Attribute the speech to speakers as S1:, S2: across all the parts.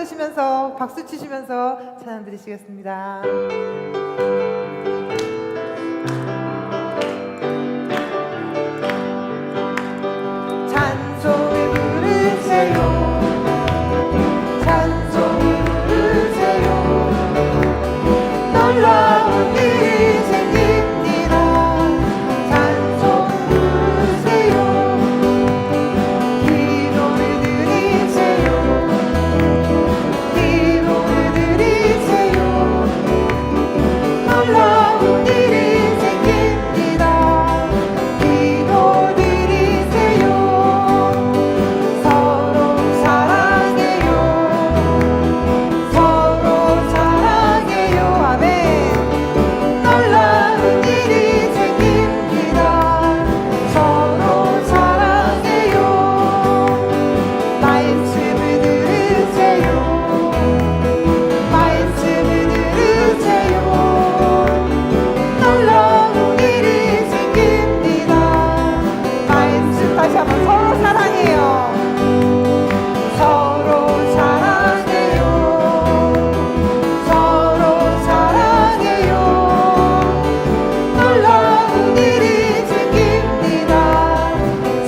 S1: 부르시면서 박수 치시면서 찬양 드리시겠습니다. 찬송을 부르세요. 찬송을 부르세요. 놀라운 일이 생깁니다. 찬송 부르세요. 기도를 드리세요. 기도를 드리세요. 놀라운 일이 생깁니다. 기도 드리세요. 서로 사랑해요. 서로 사랑해요. 아멘. 놀라운 일이 생깁니다. 서로 사랑해요. 말씀을 들으세요. 말씀을 들으세요. 놀라운 일이 생깁니다. 말씀 다시 한번 서로 사랑해요. 서로 사랑해요. 서로 사랑해요. 놀라운 일이 생깁니다.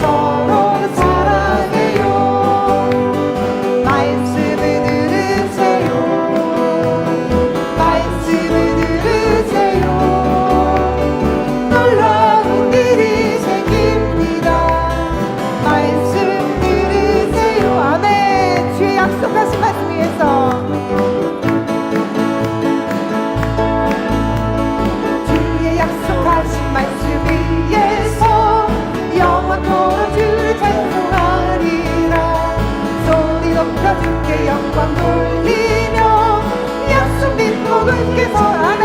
S1: 서로 사랑해요. 말씀을 들으세요. 말씀을 들으세요. 놀라운 일이 생깁니다. 말씀 들으세요. 아멘. 주의 약속하신 말씀 위해서 주의 약속하신 말씀 위에서 영원토록 주를 찬송하리라. 소리 높여 주께 영광 돌리며 약속 믿고 굳게 서라네.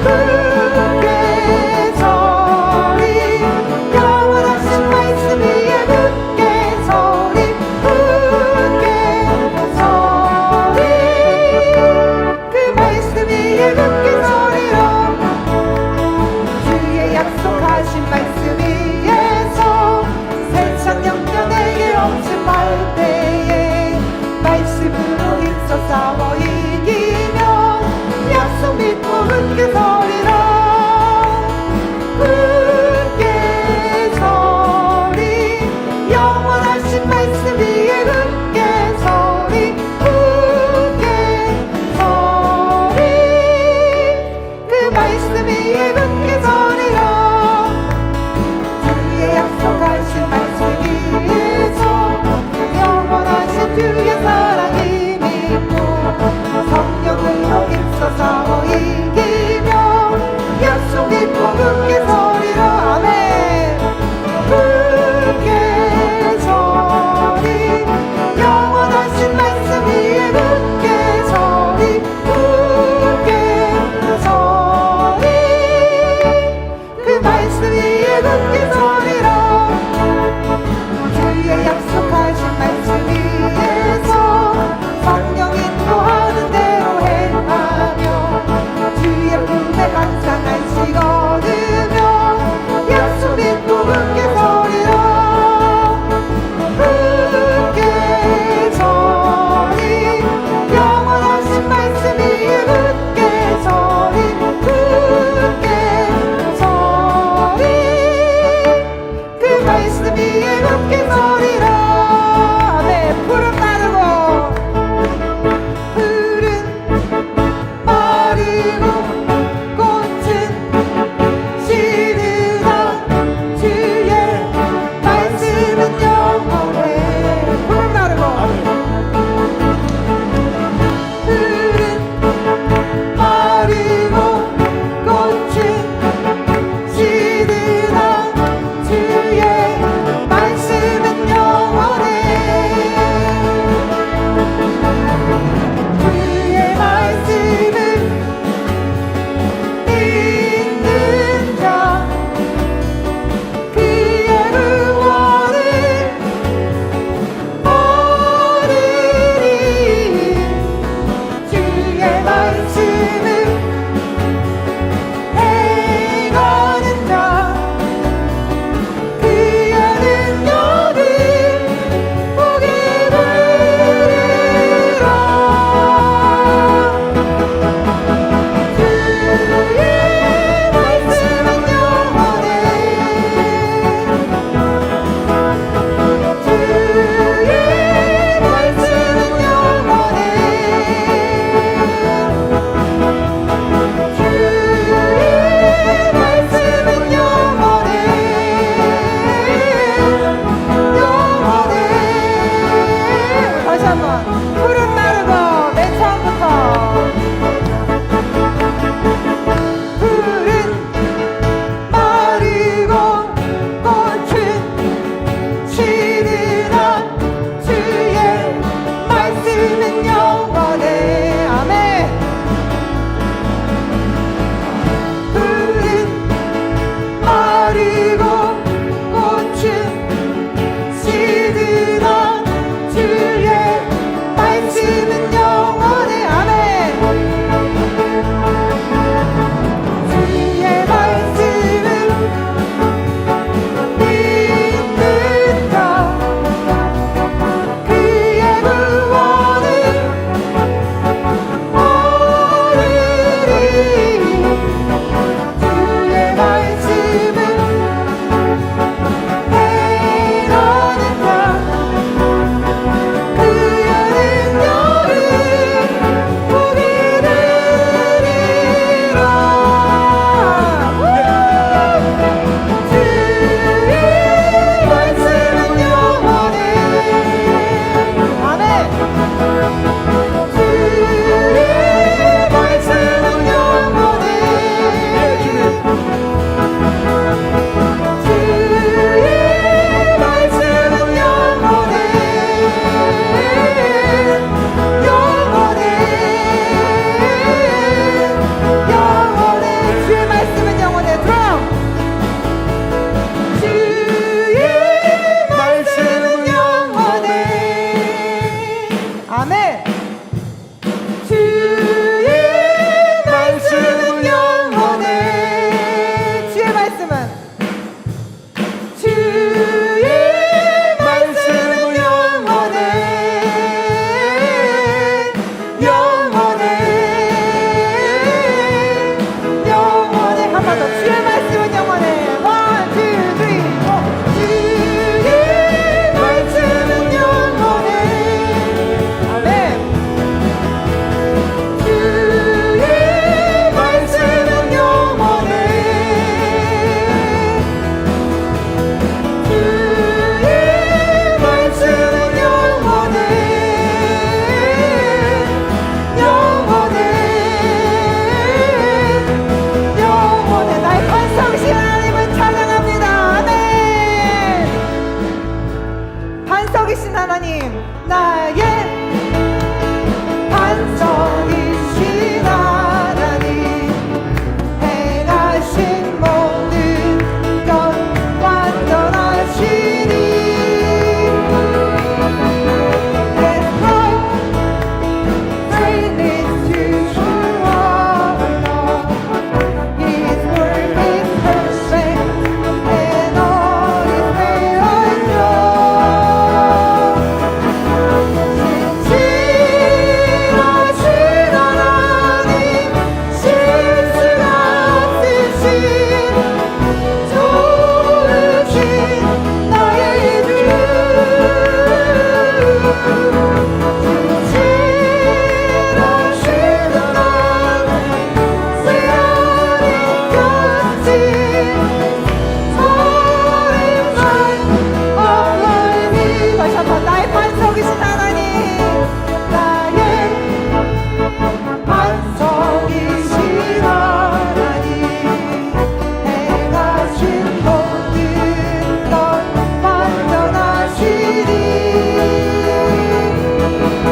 S1: 굳게 서리 영원하신 말씀 위에 굳게 서리 굳게 서리 그 말씀 위에 굳게 서리라. 주의 약속하신 말씀 위에서 세상 영전에게 없음할 때에 말씀으로 힘써 싸워 이기며 반석이신 하나님, 나의 반석이신 하나님, 행하신 모든 것 완전하시니 His heart praises to you alone. His word is perfect and all His ways are true. 진실하신 하나님, 실수가 없으신 좋으신 나의 주. 진실하신 하나님, 세상이 끝이 다시 한번 나의 반석이신 하나님, 나의 반석이신 하나님, 행하신 모든 것 완전하시니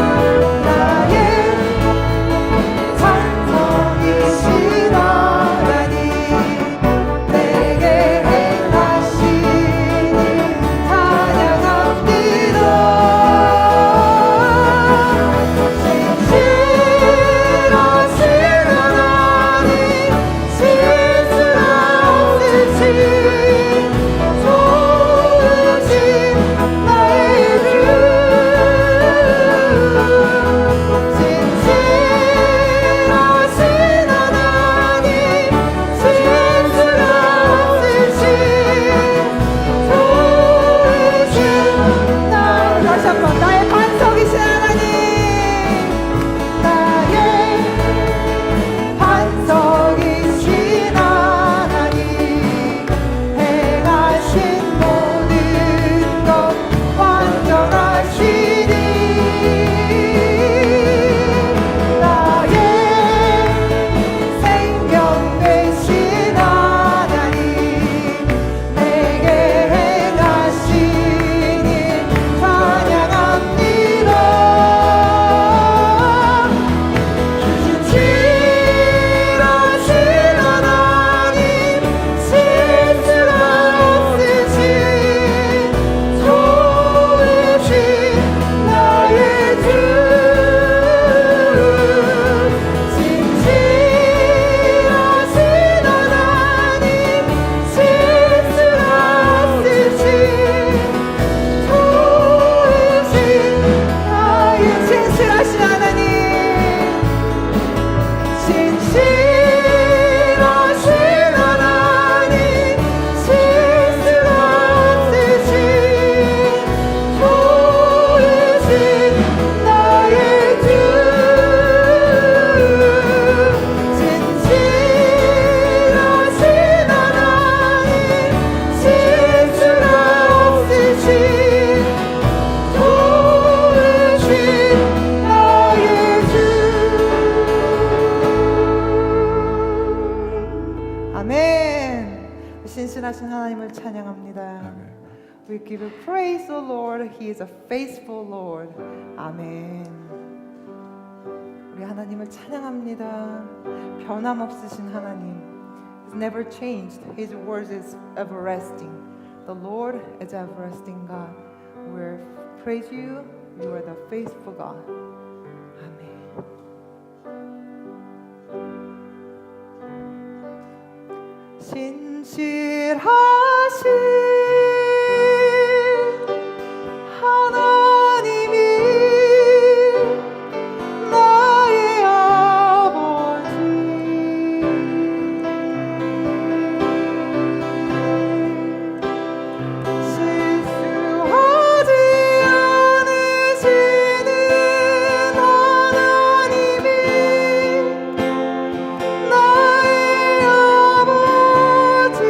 S1: 나의 반석이신 하나님, 내게 행하시니 찬양합니다. 진실하신 하나님, 실수가 없으신 좋으신 나의 주. 진실하신 하나님, 실수가 없으신 좋으신 나의 다시 한번 나의 반석이신 하나님, 나의 반석이신 하나님, 행하신 모든 것 완전하시니 나의 생명 되신 하나님, 내게 행하시니 찬양합니다. 진실하신 하나님, 실수가 없으신 좋으신 나의 주. 진실하신 하나님, 실수가 없으신 좋으신 나의 진실하신 하나님, 진실하신 하나님, 실수가 없으신 좋으신 나의 주. 진실하신 하나님, 실수가 없으신 좋으신 나의 주. 아멘. 신실하신 하나님을 찬양합니다. We give you praise, O Lord. He is a faithful Lord. 아멘. 우리 하나님을 찬양합니다. 변함없으신 하나님. He's never changed. His word is everlasting. The Lord is everlasting God. We praise you. You are the faithful God. 아멘. 진실하신 하나님이 나의 아버지, 실수하지 않으시는 하나님이 나의 아버지.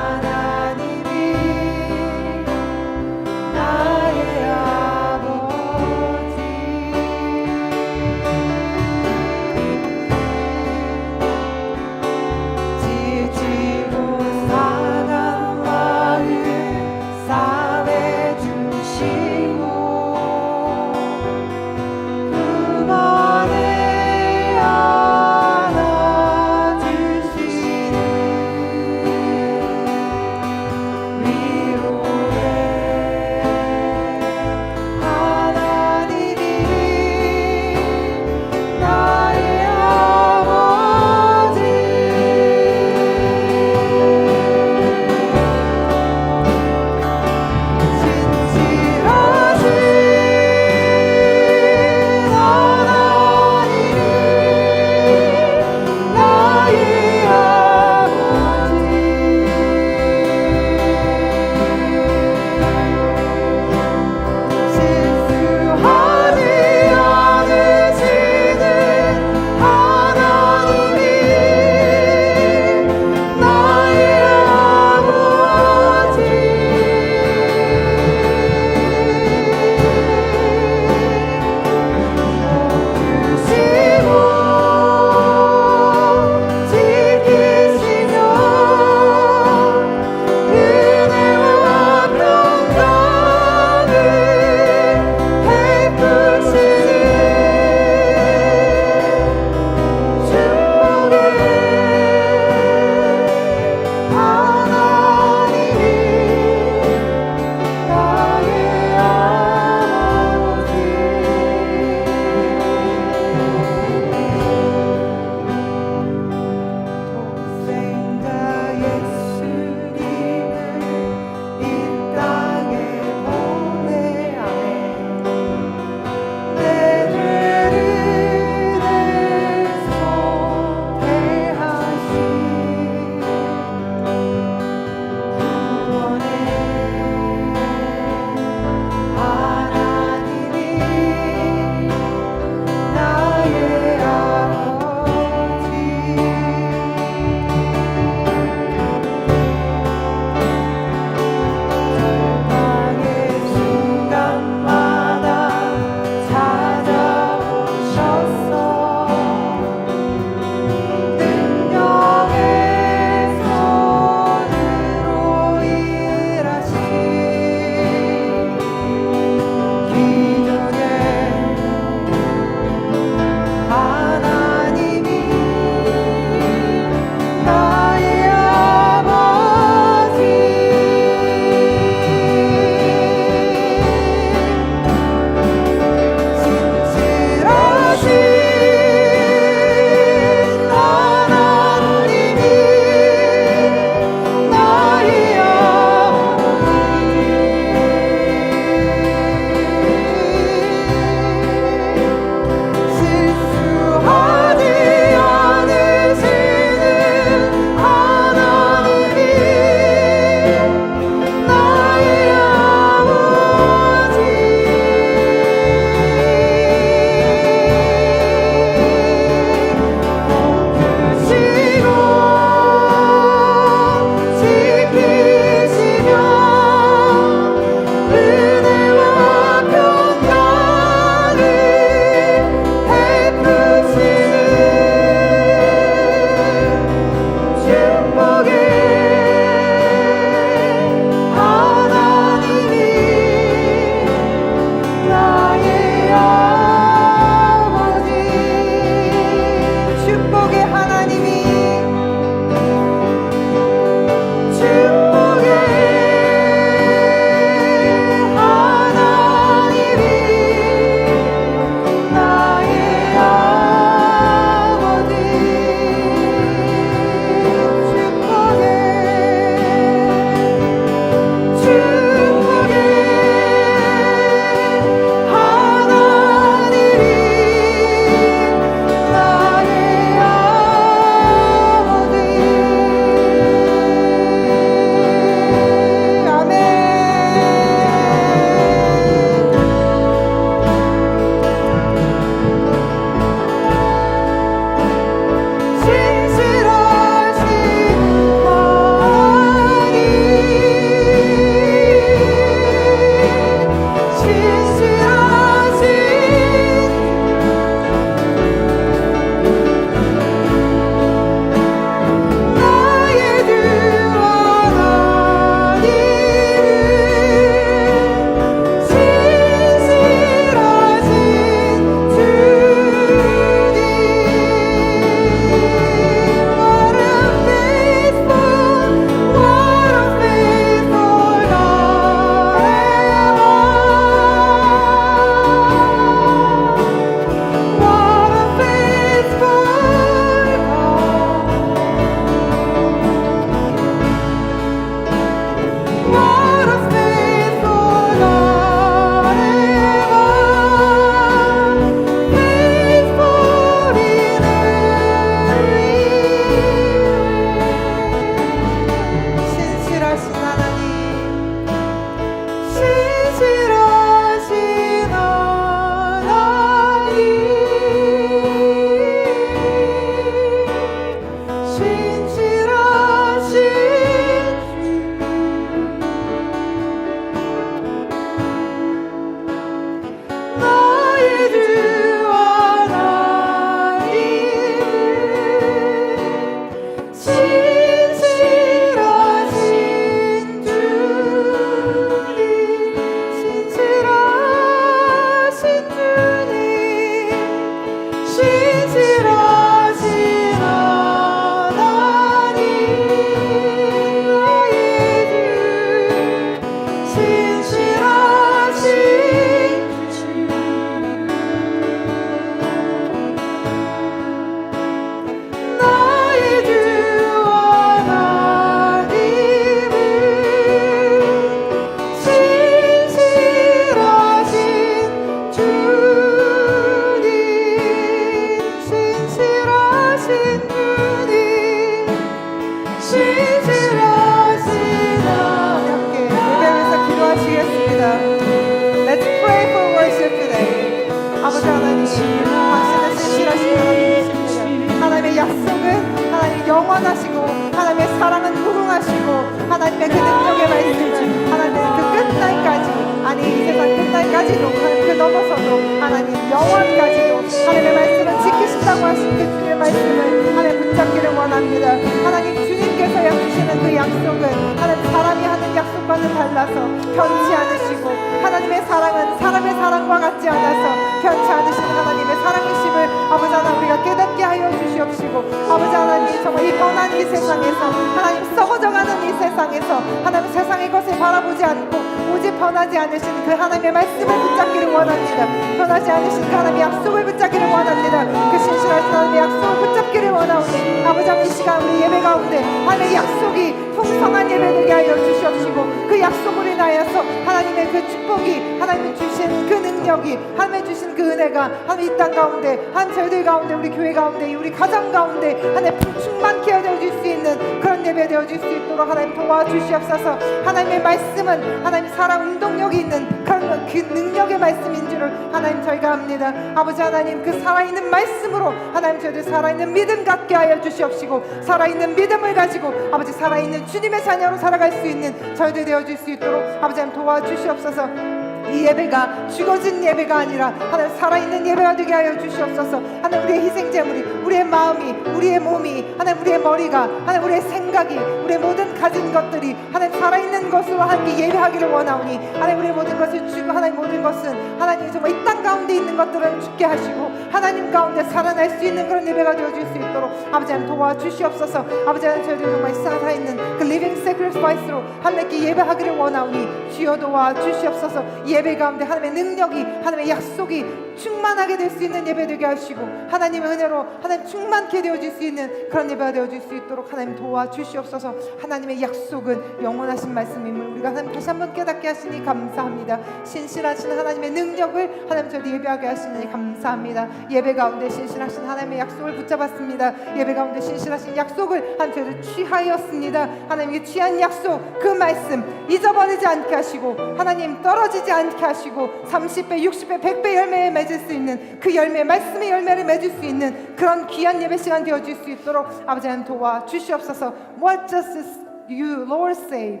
S1: 끝까지도 하나님 그 넘어서도 하나님 영원까지도 하나님의 말씀을 지키신다고 하신 그 주님의 말씀을 하나님 붙잡기를 원합니다. 하나님 주님께서 주시는 그 약속은 하나님 사람이 하는 약속과는 달라서 변치 않으시고 하나님의 사랑은 사람의 사랑과 같지 않아서 변치 않으시는 하나님의 사랑이심을 아버지 하나님 우리가 깨닫게 하여 주시옵시고 아버지 하나님 정말 이 변한 이 세상에서 하나님 썩어져가는 이 세상에서 하나님 세상의 것을 바라보지 않고 오직 변하지 않으신 그 하나님의 말씀을 붙잡기를 원합니다. 변하지 않으신 그 하나님의 약속을 붙잡기를 원합니다. 그 신실하신 하나님의 약속을 붙잡기를 원하오니 아버지 하나님 이 시간 우리 예배 가운데 하나님의 약속이 풍성한 예배 되게 하여 주시옵시고 그 약속으로 인하여서 하나님의 그 축복이 하나님이 주신 그 능력이 하나님이 주신 그 은혜가 하나님 이 땅 가운데 하나님 저희들 가운데 우리 교회 가운데 우리 가정 가운데 하나님 충만케 되어질 수 있는 그런 예배 되어질 수 있도록 하나님 도와주시옵소서. 하나님의 말씀은 하나님 살아 운동력이 있는 그런 그 능력의 말씀인 줄을 하나님 저희가 압니다. 아버지 하나님 그 살아있는 말씀으로 하나님 저희들 살아있는 믿음 갖게 하여 주시옵시고 살아있는 믿음을 가지고 아버지 살아있는 주님의 자녀로 살아갈 수 있는 저희들 되어줄 수 있도록 아버지 하나님 도와주시옵소서. 이 예배가 죽어진 예배가 아니라 하나님 살아있는 예배가 되게 하여 주시옵소서. 하나님 우리의 희생제물이 우리의 마음이 우리의 몸이 하나님 우리의 머리가 하나님 우리의 생각이 우리의 모든 가진 것들이 하나님 살아있는 것으로 함께 예배하기를 원하오니 하나님 우리의 모든 것을 주고 하나님 모든 것은 하나님 정말 이 땅 가운데 있는 것들을 죽게 하시고 하나님 가운데 살아날 수 있는 그런 예배가 되어줄 수 있도록 아버지 하나님 도와주시옵소서. 아버지 하나님 저희들 정말 살아있는 그 리빙 세크리파이스로 하나님께 예배하기를 원하오니 주여 도와주시옵소서. 예배 가운데 하나님의 능력이 하나님의 약속이 충만하게 될 수 있는 예배 되게 하시고 하나님의 은혜로 하나님 충만케 되어질 수 있는 그런 예배가 되어질 수 있도록 하나님 도와주시옵소서. 하나님의 약속은 영원하신 말씀임을 우리가 하나님 다시 한번 깨닫게 하시니 감사합니다. 신실하신 하나님의 능력을 하나님 저희 예배하게 하시니 감사합니다. 예배 가운데 신실하신 하나님의 약속을 붙잡았습니다. 예배 가운데 신실하신 약속을 하나님 저희들 취하였습니다. 하나님의 취한 약속 그 말씀 잊어버리지 않게 하시고 하나님 떨어지지 않게 하시고 30배 60배 100배 열매에 맺을 수 있는 그 열매 말씀의 열매를 맺을 수 있는 그런 귀한 예배 시간 되어질 수 있도록 아버지 하나님 도와주시옵소서. What does you Lord say?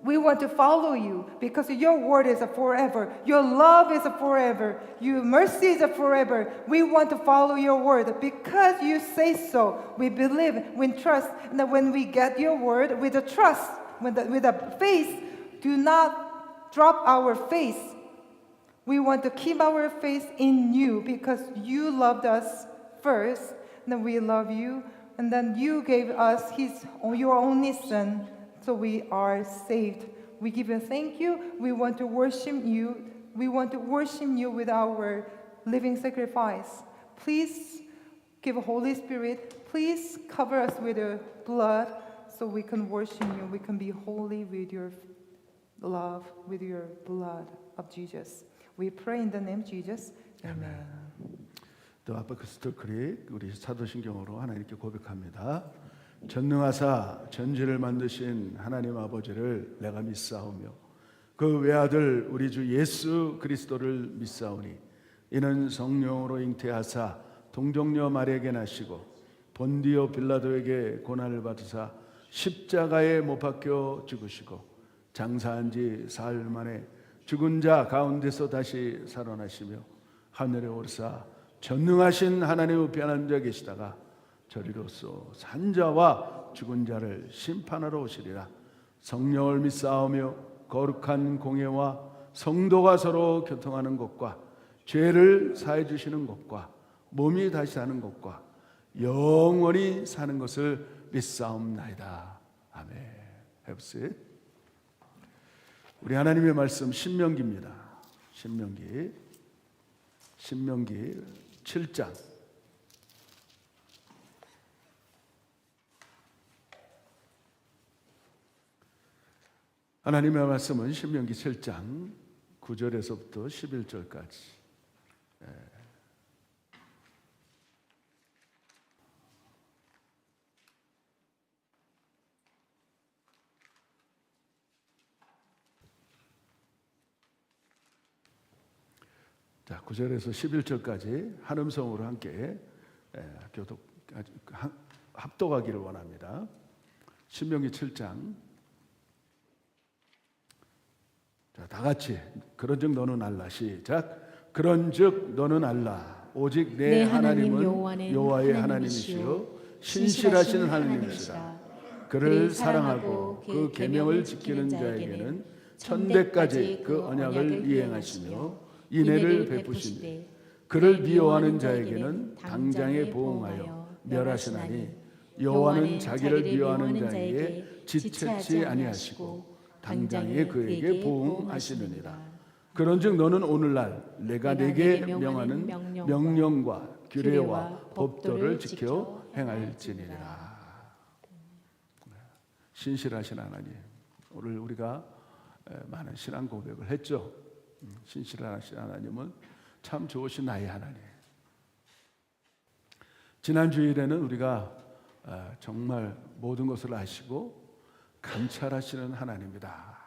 S1: We want to follow you because your word is a forever. Your love is a forever. Your mercy is a forever. We want to follow your word because you say so. We believe, we trust, and that when we get your word with a trust, with a faith, do not drop our faith. We want to keep our faith in you because you loved us first, and then we love you, and then you gave us your only son. So we are saved. We give you thank you. We want to worship you. We want to worship you with our living sacrifice. Please give Holy Spirit. Please cover us with your blood so we can worship you. We can be holy with your love, with your blood of Jesus. We pray in the name of Jesus. Amen.
S2: 또 아포스톨 크릭 우리 사도신경으로 하나님께 고백합니다. 전능하사 전지를 만드신 하나님 아버지를 내가 믿사오며 그 외아들 우리 주 예수 그리스도를 믿사오니 이는 성령으로 잉태하사 동정녀 마리아에게 나시고 본디오 빌라도에게 고난을 받으사 십자가에 못 박혀 죽으시고 장사한 지 사흘 만에 죽은 자 가운데서 다시 살아나시며 하늘에 오르사 전능하신 하나님 우편에 앉아 계시다가 저리로서 산자와 죽은 자를 심판하러 오시리라. 성령을 믿사오며 거룩한 공예와 성도가 서로 교통하는 것과 죄를 사해 주시는 것과 몸이 다시 사는 것과 영원히 사는 것을 믿사옵나이다. 아멘. Have it. 우리 하나님의 말씀 신명기입니다. 신명기 7장 하나님의 말씀은 신명기 7장 9절에서부터 11절까지 자, 9절에서 11절까지 한 음성으로 함께 합독하기를 원합니다. 신명기 7장 자, 다 같이 그런즉 너는 알라. 시작. 그런즉 너는 알라. 오직 내 하나님은 여호와의 하나님이시요 신실하신 하나님이시라. 그를 사랑하고 그 계명을 지키는 자에게는 천대까지 그 언약을 이행하시며 인애를 베푸시니 그를 미워하는 자에게는 당장에 보응하여 멸하시나니 여호와는 자기를 미워하는 자에게 지체치 아니하시고 당장에 그에게 보응하시느니라. 그런즉 너는 오늘날 내가 내게 명하는 명령과 규례와 법도를 지켜 행할지니라. 신실하신 하나님, 오늘 우리가 많은 신앙 고백을 했죠. 신실하신 하나님은 참 좋으신 나의 하나님. 지난 주일에는 우리가 정말 모든 것을 아시고 감찰하시는 하나님이다.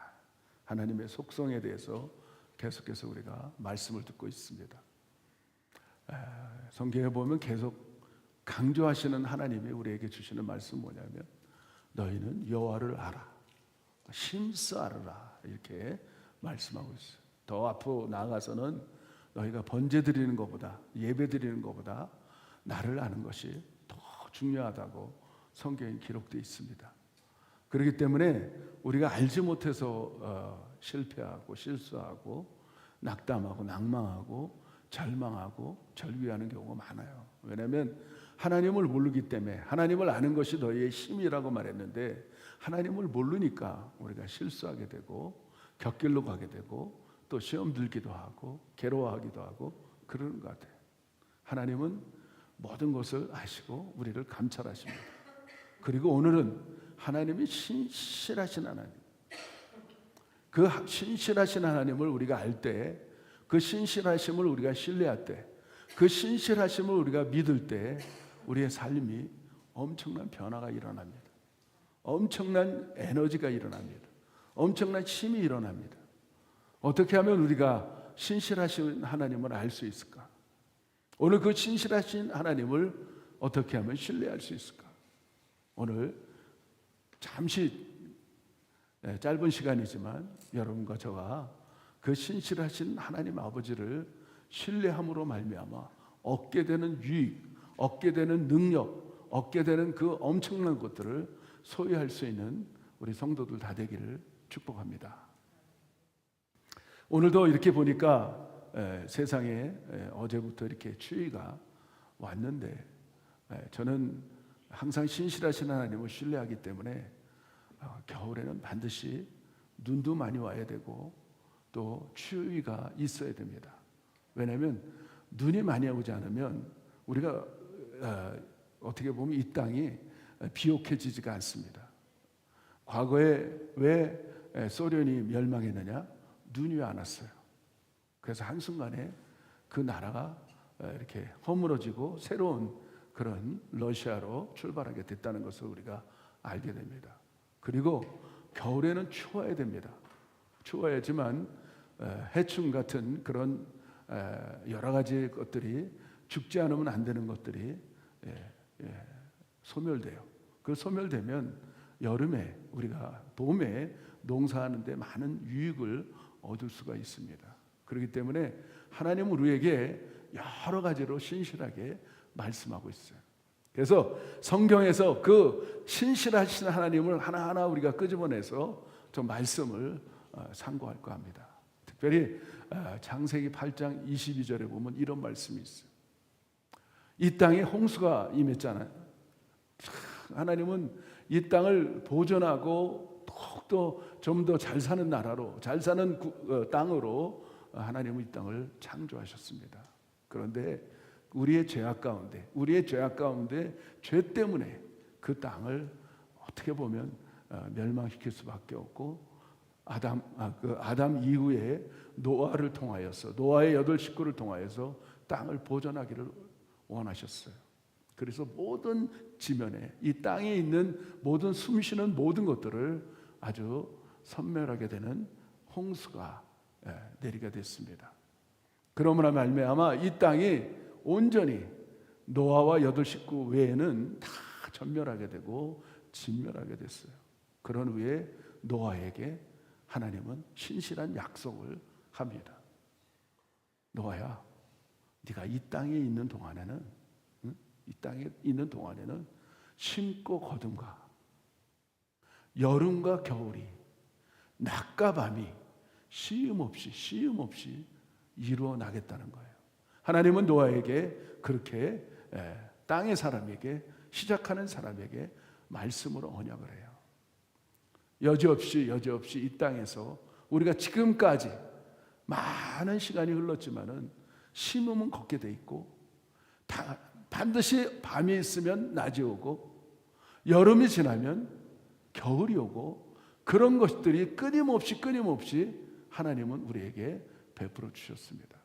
S2: 하나님의 속성에 대해서 계속해서 우리가 말씀을 듣고 있습니다. 성경에 보면 계속 강조하시는 하나님이 우리에게 주시는 말씀은 뭐냐면 너희는 여호와를 알아, 심스 알아라, 이렇게 말씀하고 있어요. 더 앞으로 나아가서는 너희가 번제 드리는 것보다, 예배 드리는 것보다 나를 아는 것이 더 중요하다고 성경에 기록되어 있습니다. 그렇기 때문에 우리가 알지 못해서 실패하고 실수하고 낙담하고 낭망하고 절망하고 절규하는 경우가 많아요. 왜냐하면 하나님을 모르기 때문에. 하나님을 아는 것이 너희의 힘이라고 말했는데 하나님을 모르니까 우리가 실수하게 되고 곁길로 가게 되고 또 시험 들기도 하고 괴로워하기도 하고 그러는 것 같아요. 하나님은 모든 것을 아시고 우리를 감찰하십니다. 그리고 오늘은 하나님이 신실하신 하나님, 그 신실하신 하나님을 우리가 알 때, 그 신실하심을 우리가 신뢰할 때, 그 신실하심을 우리가 믿을 때 우리의 삶이 엄청난 변화가 일어납니다. 엄청난 에너지가 일어납니다. 엄청난 힘이 일어납니다. 어떻게 하면 우리가 신실하신 하나님을 알 수 있을까? 오늘 그 신실하신 하나님을 어떻게 하면 신뢰할 수 있을까? 오늘 잠시 짧은 시간이지만 여러분과 저가 그 신실하신 하나님 아버지를 신뢰함으로 말미암아 얻게 되는 유익, 얻게 되는 능력, 얻게 되는 그 엄청난 것들을 소유할 수 있는 우리 성도들 다 되기를 축복합니다. 오늘도 이렇게 보니까 세상에 어제부터 이렇게 추위가 왔는데 저는 항상 신실하신 하나님을 신뢰하기 때문에 겨울에는 반드시 눈도 많이 와야 되고 또 추위가 있어야 됩니다. 왜냐하면 눈이 많이 오지 않으면 우리가 어떻게 보면 이 땅이 비옥해지지가 않습니다. 과거에 왜 소련이 멸망했느냐? 눈이 왜 안 왔어요? 그래서 한순간에 그 나라가 이렇게 허물어지고 새로운 그런 러시아로 출발하게 됐다는 것을 우리가 알게 됩니다. 그리고 겨울에는 추워야 됩니다. 추워야지만 해충 같은 그런 여러 가지 것들이 죽지 않으면 안 되는 것들이 소멸돼요. 그 소멸되면 여름에 우리가 봄에 농사하는데 많은 유익을 얻을 수가 있습니다. 그렇기 때문에 하나님은 우리에게 여러 가지로 신실하게 말씀하고 있어요. 그래서 성경에서 그 신실하신 하나님을 하나하나 우리가 끄집어내서 좀 말씀을 상고할까 합니다. 특별히 창세기 8장 22절에 보면 이런 말씀이 있어요. 이 땅에 홍수가 임했잖아요. 하나님은 이 땅을 보존하고 더욱더 좀 더 잘 사는 나라로, 잘 사는 땅으로 하나님은 이 땅을 창조하셨습니다. 그런데 우리의 죄악 가운데 죄 때문에 그 땅을 어떻게 보면 멸망시킬 수밖에 없고 아담 이후에 노아를 통하여서 노아의 8 식구를 통하여서 땅을 보존하기를 원하셨어요. 그래서 모든 지면에 이 땅에 있는 모든 숨쉬는 모든 것들을 아주 선멸하게 되는 홍수가 내리게 됐습니다. 그러므로 말미암아 이 땅이 온전히 노아와 8 식구 외에는 다 전멸하게 되고 진멸하게 됐어요. 그런 후에 노아에게 하나님은 신실한 약속을 합니다. 노아야, 네가 이 땅에 있는 동안에는, 이 땅에 있는 동안에는 심고 거둠과 여름과 겨울이 낮과 밤이 쉼 없이 이루어 나겠다는 거예요. 하나님은 노아에게 그렇게 땅의 사람에게, 시작하는 사람에게 말씀으로 언약을 해요. 여지없이 이 땅에서 우리가 지금까지 많은 시간이 흘렀지만은 심음은 걷게 돼 있고, 반드시 밤이 있으면 낮이 오고 여름이 지나면 겨울이 오고, 그런 것들이 끊임없이 하나님은 우리에게 베풀어 주셨습니다.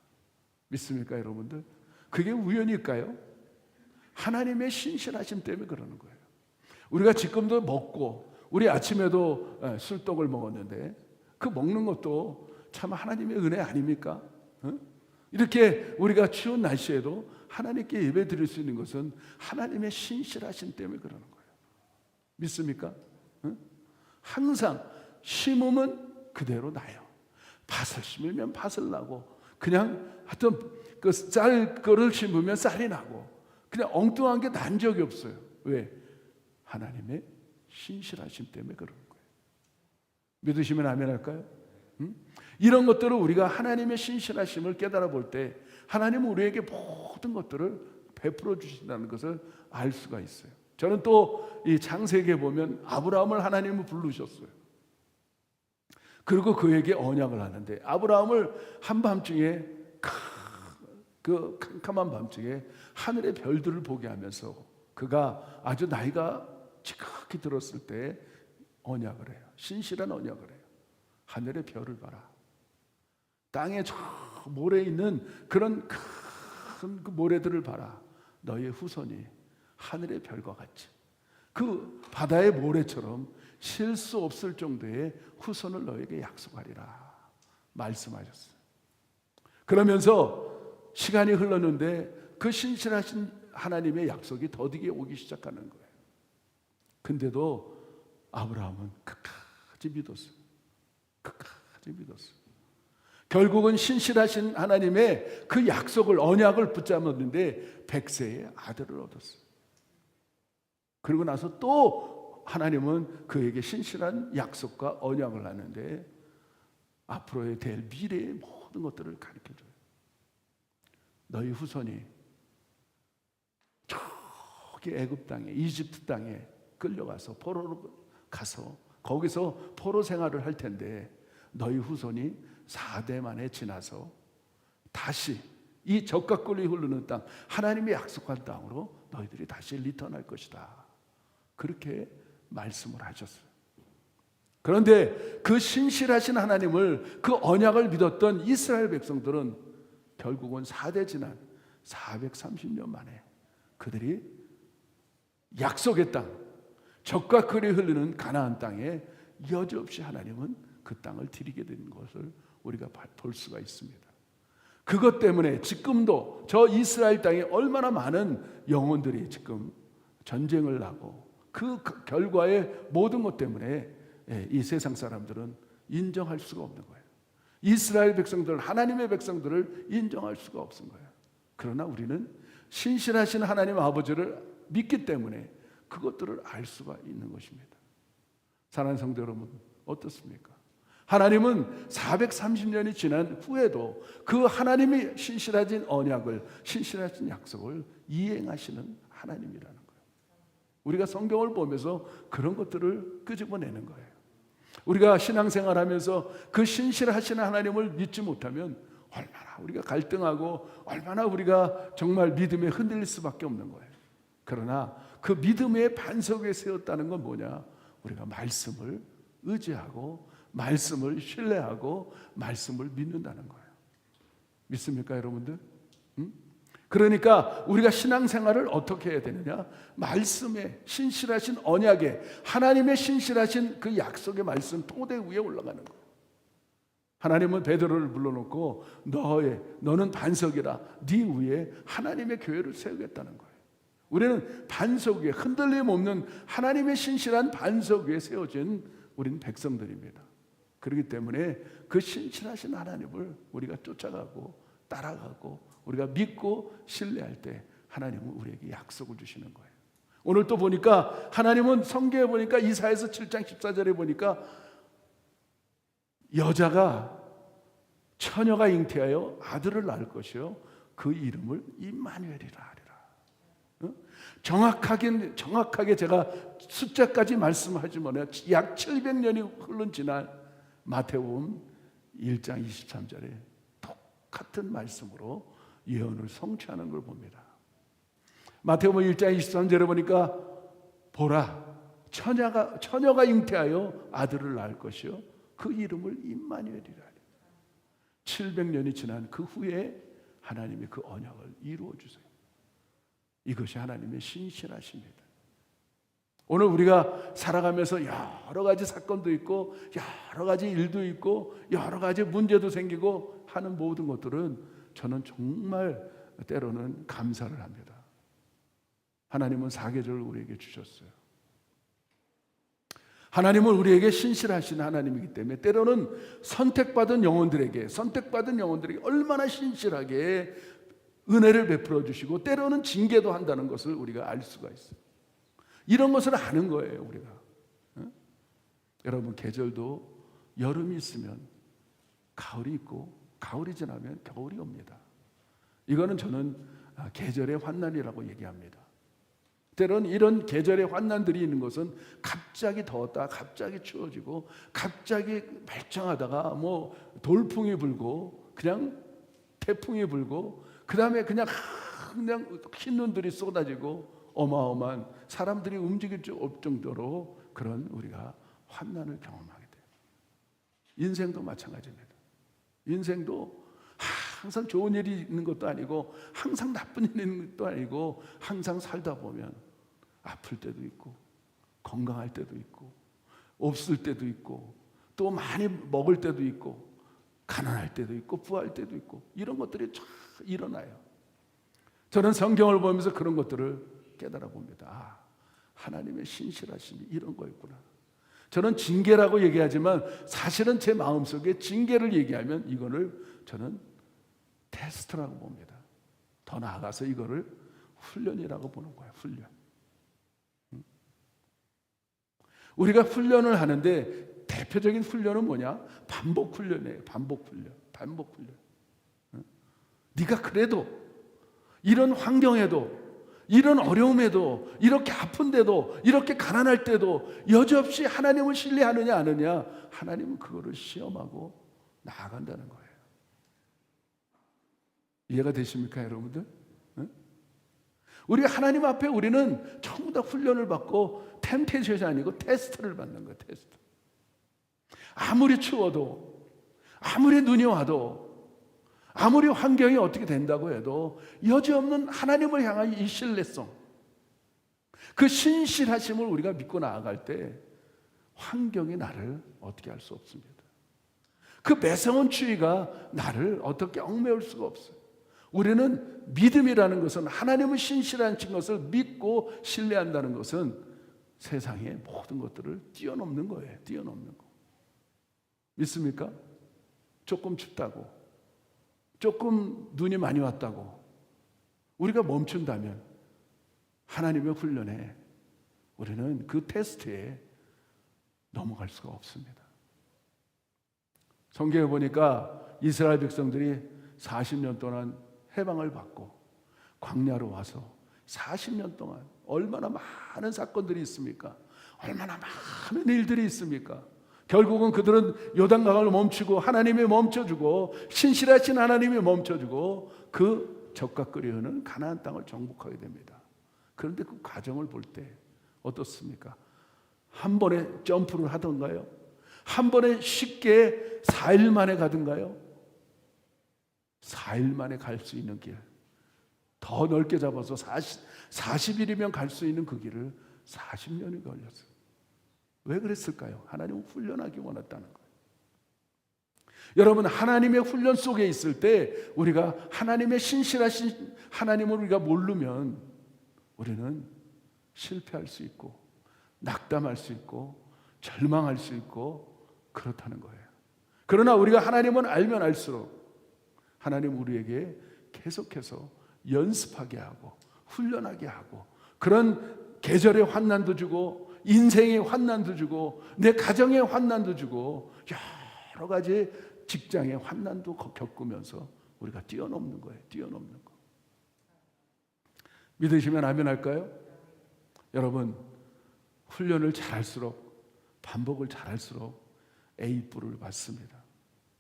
S2: 믿습니까, 여러분들? 그게 우연일까요? 하나님의 신실하심 때문에 그러는 거예요. 우리가 지금도 먹고, 우리 아침에도 술떡을 먹었는데 그 먹는 것도 참 하나님의 은혜 아닙니까? 이렇게 우리가 추운 날씨에도 하나님께 예배 드릴 수 있는 것은 하나님의 신실하심 때문에 그러는 거예요. 믿습니까? 항상 심으면 그대로 나요. 밭을 심으면 밭을 나고, 그냥 하여튼 그 쌀 거를 심으면 쌀이 나고, 그냥 엉뚱한 게 난 적이 없어요. 왜? 하나님의 신실하심 때문에 그러는 거예요. 믿으시면 아멘 할까요? 이런 것들을 우리가 하나님의 신실하심을 깨달아 볼 때 하나님은 우리에게 모든 것들을 베풀어 주신다는 것을 알 수가 있어요. 저는 또 이 창세기에 보면 아브라함을 하나님은 부르셨어요. 그리고 그에게 언약을 하는데, 아브라함을 한밤중에, 그 캄캄한 밤중에 하늘의 별들을 보게 하면서 그가 아주 나이가 지극히 들었을 때 언약을 해요. 신실한 언약을 해요. 하늘의 별을 봐라. 땅에 저 모래에 있는 그런 큰 그 모래들을 봐라. 너의 후손이 하늘의 별과 같이, 그 바다의 모래처럼 실 수 없을 정도의 후손을 너에게 약속하리라 말씀하셨어요. 그러면서 시간이 흘렀는데 그 신실하신 하나님의 약속이 더디게 오기 시작하는 거예요. 근데도 아브라함은 끝까지 믿었어요. 끝까지 믿었어요. 결국은 신실하신 하나님의 그 약속을, 언약을 붙잡았는데 100세의 아들을 얻었어요. 그리고 나서 또 하나님은 그에게 신실한 약속과 언약을 하는데 앞으로의 될 미래의 모든 것들을 가르쳐줘요. 너희 후손이 저기 애굽 땅에, 이집트 땅에 끌려가서 포로로 가서 거기서 포로 생활을 할 텐데, 너희 후손이 4대 만에 지나서 다시 이 젖과 꿀이 흐르는 땅, 하나님이 약속한 땅으로 너희들이 다시 리턴할 것이다. 그렇게 말씀을 하셨어요. 그런데 그 신실하신 하나님을, 그 언약을 믿었던 이스라엘 백성들은 결국은 4대 지난 430년 만에 그들이 약속의 땅, 젖과 꿀이 흐르는 가나안 땅에 여지없이 하나님은 그 땅을 드리게 된 것을 우리가 볼 수가 있습니다. 그것 때문에 지금도 저 이스라엘 땅에 얼마나 많은 영혼들이 지금 전쟁을 하고, 그 결과의 모든 것 때문에 이 세상 사람들은 인정할 수가 없는 거예요. 이스라엘 백성들, 하나님의 백성들을 인정할 수가 없은 거예요. 그러나 우리는 신실하신 하나님 아버지를 믿기 때문에 그것들을 알 수가 있는 것입니다. 사랑하는 성도 여러분, 어떻습니까? 하나님은 430년이 지난 후에도 그 하나님이 신실하신 언약을, 신실하신 약속을 이행하시는 하나님이라는 거예요. 우리가 성경을 보면서 그런 것들을 끄집어내는 거예요. 우리가 신앙생활하면서 그 신실하신 하나님을 믿지 못하면 얼마나 우리가 갈등하고, 얼마나 우리가 정말 믿음에 흔들릴 수밖에 없는 거예요. 그러나 그 믿음의 반석 위에 세웠다는 건 뭐냐? 우리가 말씀을 의지하고, 말씀을 신뢰하고, 말씀을 믿는다는 거예요. 믿습니까, 여러분들? 그러니까 우리가 신앙생활을 어떻게 해야 되느냐? 말씀에, 신실하신 언약에, 하나님의 신실하신 그 약속의 말씀 토대 위에 올라가는 거예요. 하나님은 베드로를 불러놓고 너는 반석이라, 네 위에 하나님의 교회를 세우겠다는 거예요. 우리는 반석 위에, 흔들림 없는 하나님의 신실한 반석 위에 세워진 우리는 백성들입니다. 그렇기 때문에 그 신실하신 하나님을 우리가 쫓아가고 따라가고 우리가 믿고 신뢰할 때 하나님은 우리에게 약속을 주시는 거예요. 오늘 또 보니까 하나님은 성경에 보니까 이사야서 7장 14절에 보니까 여자가 처녀가 잉태하여 아들을 낳을 것이요 그 이름을 임마누엘이라 하리라. 정확하게 제가 숫자까지 말씀하지만 약 700년이 흘른 지난 마태복음 1장 23절에 똑같은 말씀으로 예언을 성취하는 걸 봅니다. 마태복음 1장 23절에 보니까 보라 처녀가 잉태하여 아들을 낳을 것이요 그 이름을 임마누엘이라. 700년이 지난 그 후에 하나님이 그 언약을 이루어 주세요. 이것이 하나님의 신실하십니다. 오늘 우리가 살아가면서 여러 가지 사건도 있고 여러 가지 일도 있고 여러 가지 문제도 생기고 하는 모든 것들은 저는 정말 때로는 감사를 합니다. 하나님은 사계절을 우리에게 주셨어요. 하나님은 우리에게 신실하신 하나님이기 때문에 때로는 선택받은 영혼들에게 얼마나 신실하게 은혜를 베풀어 주시고 때로는 징계도 한다는 것을 우리가 알 수가 있어요. 이런 것을 아는 거예요, 우리가. 여러분, 계절도 여름이 있으면 가을이 있고 가을이 지나면 겨울이 옵니다. 이거는 저는 계절의 환난이라고 얘기합니다. 때로는 이런 계절의 환난들이 있는 것은 갑자기 더웠다 갑자기 추워지고 갑자기 멀쩡하다가 뭐 돌풍이 불고 그냥 태풍이 불고 그 다음에 그냥 흰 눈들이 쏟아지고 어마어마한 사람들이 움직일 수 없을 정도로 그런 우리가 환난을 경험하게 돼요. 인생도 마찬가지입니다. 인생도 항상 좋은 일이 있는 것도 아니고 항상 나쁜 일이 있는 것도 아니고 항상 살다 보면 아플 때도 있고 건강할 때도 있고 없을 때도 있고 또 많이 먹을 때도 있고 가난할 때도 있고 부할 때도 있고 이런 것들이 쫙 일어나요. 저는 성경을 보면서 그런 것들을 깨달아 봅니다. 하나님의 신실하심이 이런 거였구나. 저는 징계라고 얘기하지만 사실은 제 마음속에 징계를 얘기하면 이거를 저는 테스트라고 봅니다. 더 나아가서 이거를 훈련이라고 보는 거예요. 훈련. 우리가 훈련을 하는데 대표적인 훈련은 뭐냐? 반복 훈련이에요. 반복 훈련. 네가 그래도 이런 환경에도 이런 어려움에도 이렇게 아픈데도 이렇게 가난할 때도 여지없이 하나님을 신뢰하느냐 안 하느냐 하나님은 그거를 시험하고 나아간다는 거예요. 이해가 되십니까, 여러분들? 우리가 하나님 앞에 우리는 전부 다 훈련을 받고 템테이션이 아니고 테스트를 받는 거예요. 테스트. 아무리 추워도 아무리 눈이 와도 아무리 환경이 어떻게 된다고 해도 여지없는 하나님을 향한 이 신뢰성, 그 신실하심을 우리가 믿고 나아갈 때 환경이 나를 어떻게 할 수 없습니다. 그 매서운 추위가 나를 어떻게 얽매울 수가 없어요. 우리는 믿음이라는 것은 하나님은 신실하신 것을 믿고 신뢰한다는 것은 세상의 모든 것들을 뛰어넘는 거예요. 뛰어넘는 거. 믿습니까? 조금 춥다고, 조금 눈이 많이 왔다고 우리가 멈춘다면 하나님의 훈련에 우리는 그 테스트에 넘어갈 수가 없습니다. 성경에 보니까 이스라엘 백성들이 40년 동안 해방을 받고 광야로 와서 40년 동안 얼마나 많은 사건들이 있습니까? 얼마나 많은 일들이 있습니까? 결국은 그들은 요단강을 멈추고 하나님이 멈춰주고 신실하신 하나님이 멈춰주고 그 적과 끓여오는 가나안 땅을 정복하게 됩니다. 그런데 그 과정을 볼 때 어떻습니까? 한 번에 점프를 하던가요? 한 번에 쉽게 4일 만에 가던가요? 4일 만에 갈 수 있는 길, 더 넓게 잡아서 40일이면 갈 수 있는 그 길을 40년이 걸렸어요. 왜 그랬을까요? 하나님은 훈련하기 원했다는 거예요. 여러분, 하나님의 훈련 속에 있을 때 우리가 하나님의 신실하신 하나님을 우리가 모르면 우리는 실패할 수 있고 낙담할 수 있고 절망할 수 있고 그렇다는 거예요. 그러나 우리가 하나님은 알면 알수록 하나님 우리에게 계속해서 연습하게 하고 훈련하게 하고 그런 계절의 환난도 주고 인생의 환난도 주고 내 가정의 환난도 주고 여러 가지 직장의 환난도 겪으면서 우리가 뛰어넘는 거예요. 뛰어넘는 거. 믿으시면 아멘 할까요? 여러분, 훈련을 잘할수록 반복을 잘할수록 A뿔을 받습니다.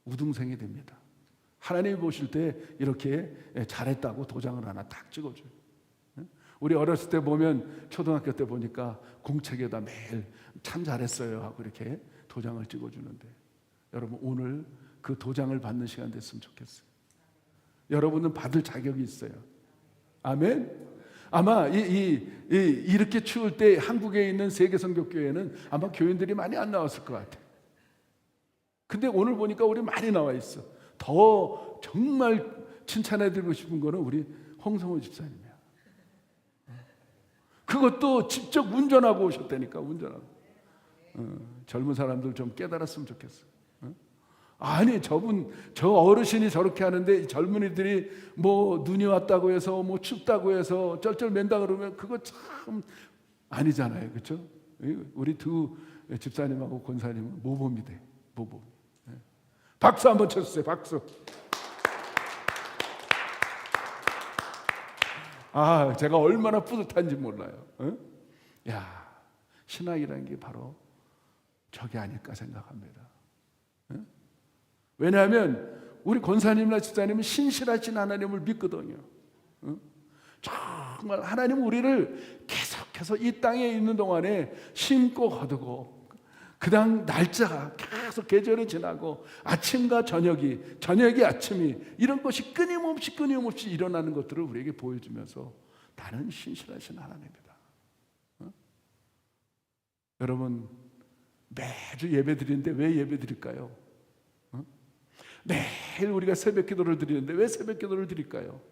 S2: 우등생이 됩니다. 하나님이 보실 때 이렇게 잘했다고 도장을 하나 딱 찍어줘요. 우리 어렸을 때 보면 초등학교 때 보니까 공책에다 매일 참 잘했어요 하고 이렇게 도장을 찍어주는데 여러분 오늘 그 도장을 받는 시간 됐으면 좋겠어요. 여러분은 받을 자격이 있어요. 아멘. 아마 이렇게 추울 때 한국에 있는 세계성교교회는 아마 교인들이 많이 안 나왔을 것 같아요. 근데 오늘 보니까 우리 많이 나와 있어. 더 정말 칭찬해드리고 싶은 거는 우리 홍성호 집사님이야. 그것도 직접 운전하고 오셨다니까. 운전하고. 젊은 사람들 좀 깨달았으면 좋겠어. 아니 저 어르신이 저렇게 하는데 이 젊은이들이 뭐 눈이 왔다고 해서 뭐 춥다고 해서 쩔쩔맨다 그러면 그거 참 아니잖아요. 그렇죠? 우리 두 집사님하고 권사님은 모범이 돼. 모범. 박수 한번 쳐주세요. 박수. 아, 제가 얼마나 뿌듯한지 몰라요. 야, 신앙이라는 게 바로 저게 아닐까 생각합니다. 왜냐하면 우리 권사님이나 집사님은 신실하신 하나님을 믿거든요. 정말 하나님 우리를 계속해서 이 땅에 있는 동안에 심고 거두고 그 다음 날짜가 계속 계절이 지나고 아침과 저녁이 아침이 이런 것이 끊임없이 일어나는 것들을 우리에게 보여주면서 나는 신실하신 하나님이다. 여러분 매주 예배 드리는데 왜 예배 드릴까요? 매일 우리가 새벽 기도를 드리는데 왜 새벽 기도를 드릴까요?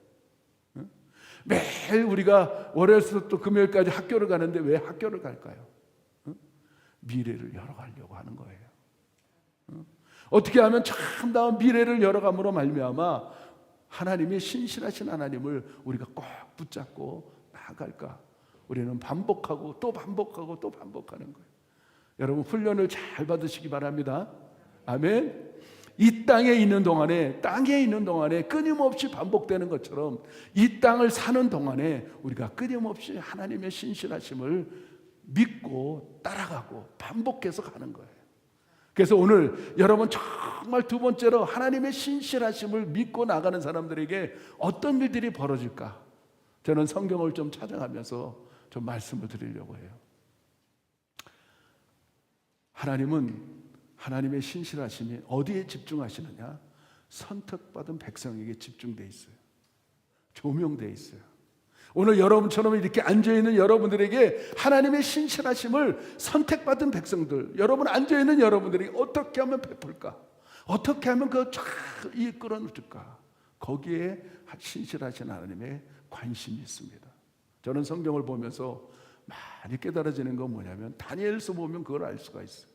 S2: 매일 우리가 월요일부터 금요일까지 학교를 가는데 왜 학교를 갈까요? 미래를 열어가려고 하는 거예요. 어떻게 하면 참다운 미래를 열어감으로 말미암아 하나님의 신실하신 하나님을 우리가 꼭 붙잡고 나아갈까? 우리는 반복하고 또 반복하고 또 반복하는 거예요. 여러분 훈련을 잘 받으시기 바랍니다. 아멘. 이 땅에 있는 동안에 끊임없이 반복되는 것처럼 이 땅을 사는 동안에 우리가 끊임없이 하나님의 신실하심을 믿고 따라가고 반복해서 가는 거예요. 그래서 오늘 여러분 정말 두 번째로 하나님의 신실하심을 믿고 나가는 사람들에게 어떤 일들이 벌어질까? 저는 성경을 좀 찾아가면서 좀 말씀을 드리려고 해요. 하나님의 신실하심이 어디에 집중하시느냐? 선택받은 백성에게 집중되어 있어요. 조명되어 있어요. 오늘 여러분처럼 이렇게 앉아있는 여러분들에게 하나님의 신실하심을 선택받은 백성들, 여러분 앉아있는 여러분들이 어떻게 하면 베풀까? 어떻게 하면 그걸 쫙 이끌어 놓을까? 거기에 신실하신 하나님의 관심이 있습니다. 저는 성경을 보면서 많이 깨달아지는 건 뭐냐면 다니엘서 보면 그걸 알 수가 있어요.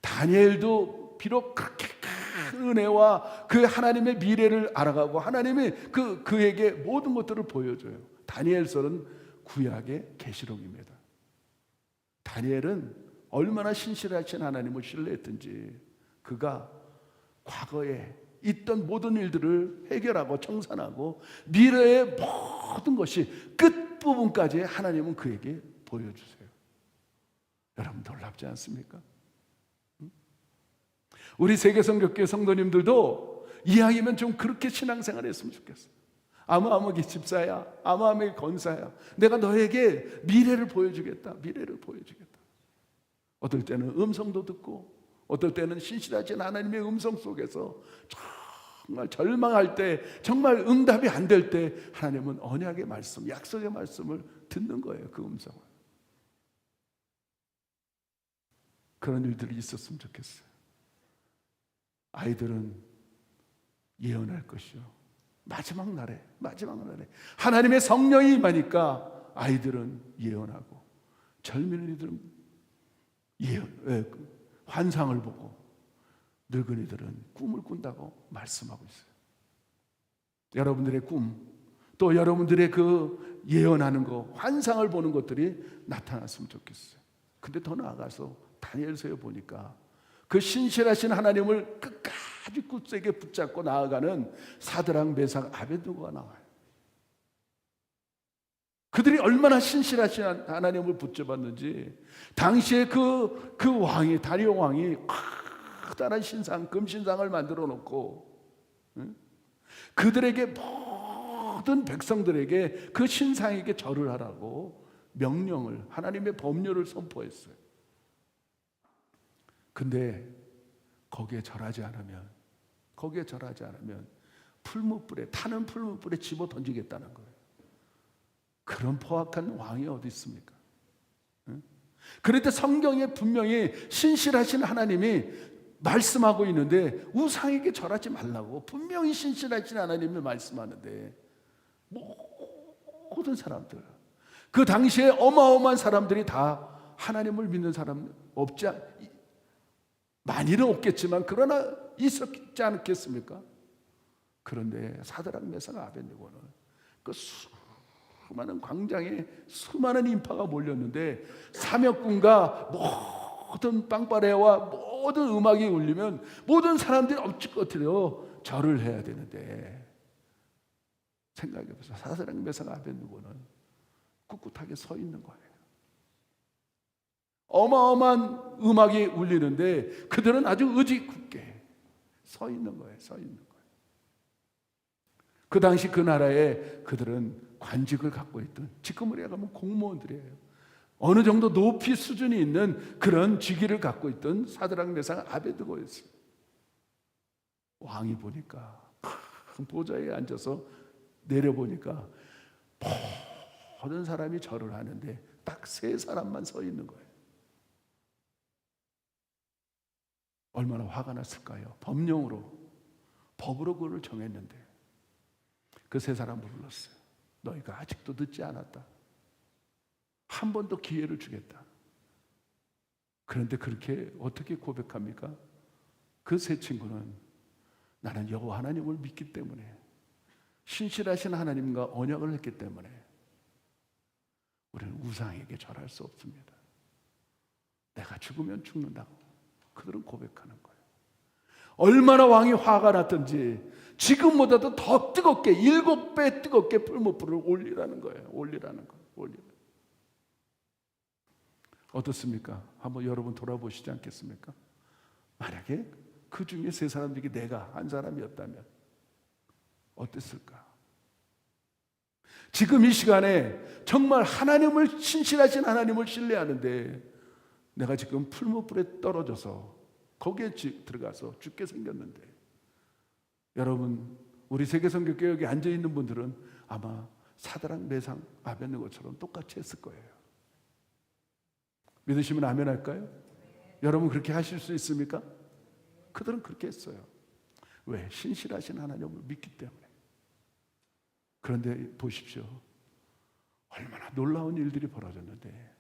S2: 다니엘도 비록 그렇게 큰 은혜와 그 하나님의 미래를 알아가고 하나님이 그에게 모든 것들을 보여줘요. 다니엘서는 구약의 계시록입니다. 다니엘은 얼마나 신실하신 하나님을 신뢰했든지 그가 과거에 있던 모든 일들을 해결하고 청산하고 미래의 모든 것이 끝부분까지 하나님은 그에게 보여주세요. 여러분 놀랍지 않습니까? 우리 세계성교회 성도님들도 이왕이면 좀 그렇게 신앙생활 했으면 좋겠어. 아무아무기 집사야, 아무아무기 권사야, 내가 너에게 미래를 보여주겠다. 미래를 보여주겠다. 어떨 때는 음성도 듣고 어떨 때는 신실하신 하나님의 음성 속에서 정말 절망할 때, 정말 응답이 안 될 때 하나님은 언약의 말씀, 약속의 말씀을 듣는 거예요. 그 음성을. 그런 일들이 있었으면 좋겠어요. 아이들은 예언할 것이요. 마지막 날에 하나님의 성령이 임하니까 아이들은 예언하고 젊은이들은 환상을 보고 늙은이들은 꿈을 꾼다고 말씀하고 있어요. 여러분들의 꿈, 또 여러분들의 그 예언하는 거, 환상을 보는 것들이 나타났으면 좋겠어요. 근데 더 나아가서 다니엘서에 보니까 그 신실하신 하나님을 끝까지 굳세게 붙잡고 나아가는 사드락, 메삭, 아벳느고가 나와요. 그들이 얼마나 신실하신 하나님을 붙잡았는지, 당시에 그 왕이, 다리오 왕이 커다란 신상, 금신상을 만들어 놓고 그들에게, 모든 백성들에게 그 신상에게 절을 하라고 명령을, 하나님의 법률을 선포했어요. 근데 거기에 절하지 않으면 풀무불에, 타는 풀무불에 집어 던지겠다는 거예요. 그런 포악한 왕이 어디 있습니까? 그런데 성경에 분명히 신실하신 하나님이 말씀하고 있는데, 우상에게 절하지 말라고 분명히 신실하신 하나님이 말씀하는데, 모든 사람들, 그 당시에 어마어마한 사람들이 다 하나님을 믿는 사람 많이는 없겠지만 그러나 있었지 않겠습니까? 그런데 사드락, 메삭, 아벳느고는 그 수많은 광장에 수많은 인파가 몰렸는데, 사역군과 모든 빵빠레와 모든 음악이 울리면 모든 사람들이 엎치꺼트려 절을 해야 되는데, 생각해보세요. 사드락, 메삭, 아벳느고는 꿋꿋하게 서 있는 거예요. 어마어마한 음악이 울리는데 그들은 아주 의지 굳게 서 있는 거예요. 그 당시 그 나라에 그들은 관직을 갖고 있던, 지금으로 얘기하면 공무원들이에요. 어느 정도 높이 수준이 있는 그런 직위를 갖고 있던 사드락, 메삭, 아벳느고였어요. 왕이 보니까, 큰 보좌에 앉아서 내려보니까 모든 사람이 절을 하는데 딱 3사람만 서 있는 거예요. 얼마나 화가 났을까요? 법으로 그를 정했는데 그 3사람을 불렀어요. 너희가 아직도 늦지 않았다. 한 번 더 기회를 주겠다. 그런데 그렇게 어떻게 고백합니까? 그 3친구는 나는 여호와 하나님을 믿기 때문에, 신실하신 하나님과 언약을 했기 때문에 우리는 우상에게 절할 수 없습니다. 내가 죽으면 죽는다고 그들은 고백하는 거예요. 얼마나 왕이 화가 났든지 지금보다도 더 뜨겁게, 7배 뜨겁게 풀무불을 올리라는 거예요. 올리라는 거예요. 어떻습니까? 한번 여러분 돌아보시지 않겠습니까? 만약에 그 중에 3사람 중에 내가 한 사람이었다면 어땠을까? 지금 이 시간에 정말 하나님을, 신실하신 하나님을 신뢰하는데 내가 지금 풀무불에 떨어져서 거기에 들어가서 죽게 생겼는데, 여러분, 우리 세계선교교회 여기 앉아있는 분들은 아마 사드락, 메삭, 아벳느고처럼 똑같이 했을 거예요. 믿으시면 아멘 할까요? 여러분 그렇게 하실 수 있습니까? 그들은 그렇게 했어요. 왜? 신실하신 하나님을 믿기 때문에. 그런데 보십시오. 얼마나 놀라운 일들이 벌어졌는데,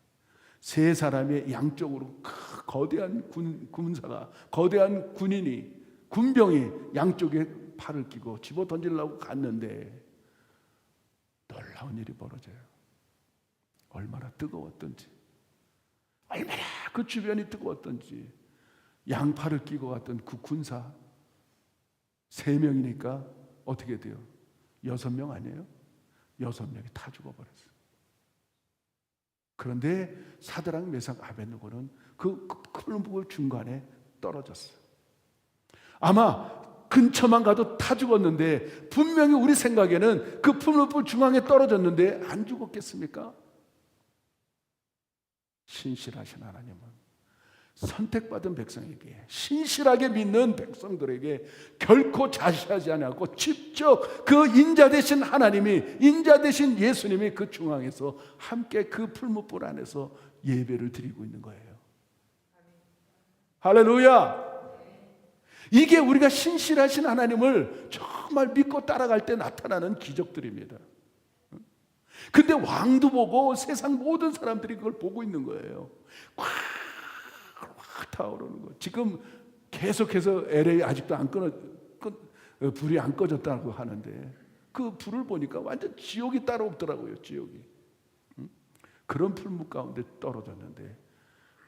S2: 3사람의 양쪽으로 거대한 군사가, 거대한 군병이 양쪽에 팔을 끼고 집어 던지려고 갔는데 놀라운 일이 벌어져요. 얼마나 뜨거웠던지, 얼마나 그 주변이 뜨거웠던지, 양팔을 끼고 갔던 그 군사 3명이니까 어떻게 돼요? 6명 아니에요? 6명이 다 죽어버렸어요. 그런데 사드락, 메삭, 아벳느고는 그 풀무불 중간에 떨어졌어요. 아마 근처만 가도 다 죽었는데, 분명히 우리 생각에는 그 풀무불 중앙에 떨어졌는데 안 죽었겠습니까? 신실하신 하나님은 선택받은 백성에게, 신실하게 믿는 백성들에게 결코 자시하지 않고 직접 그 인자 되신 하나님이, 인자 되신 예수님이 그 중앙에서 함께 그 풀무불 안에서 예배를 드리고 있는 거예요. 할렐루야! 이게 우리가 신실하신 하나님을 정말 믿고 따라갈 때 나타나는 기적들입니다. 근데 왕도 보고 세상 모든 사람들이 그걸 보고 있는 거예요. 확 타오르는 거. 지금 계속해서 LA 아직도 불이 안 꺼졌다고 하는데 그 불을 보니까 완전 지옥이 따로 없더라고요. 지옥이. 그런 풀무 가운데 떨어졌는데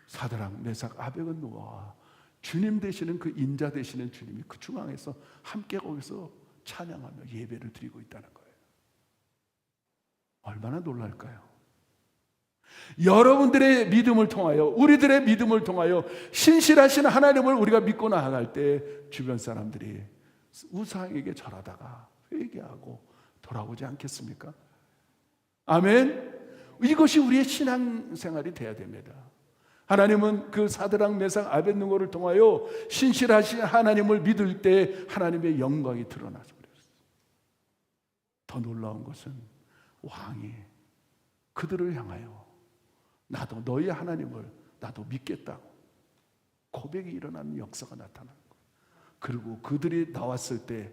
S2: 사드락, 메삭, 아벳은노아 주님 되시는 그 인자 되시는 주님이 그 중앙에서 함께 거기서 찬양하며 예배를 드리고 있다는 거예요. 얼마나 놀랄까요? 여러분들의 믿음을 통하여, 우리들의 믿음을 통하여 신실하신 하나님을 우리가 믿고 나아갈 때 주변 사람들이 우상에게 절하다가 회개하고 돌아오지 않겠습니까? 아멘. 이것이 우리의 신앙생활이 돼야 됩니다. 하나님은 그 사드락, 메삭, 아벳느고를 통하여 신실하신 하나님을 믿을 때 하나님의 영광이 드러나서 그랬어요. 더 놀라운 것은 왕이 그들을 향하여 나도 너희 하나님을 나도 믿겠다고 고백이 일어나는 역사가 나타나는 거예요. 그리고 그들이 나왔을 때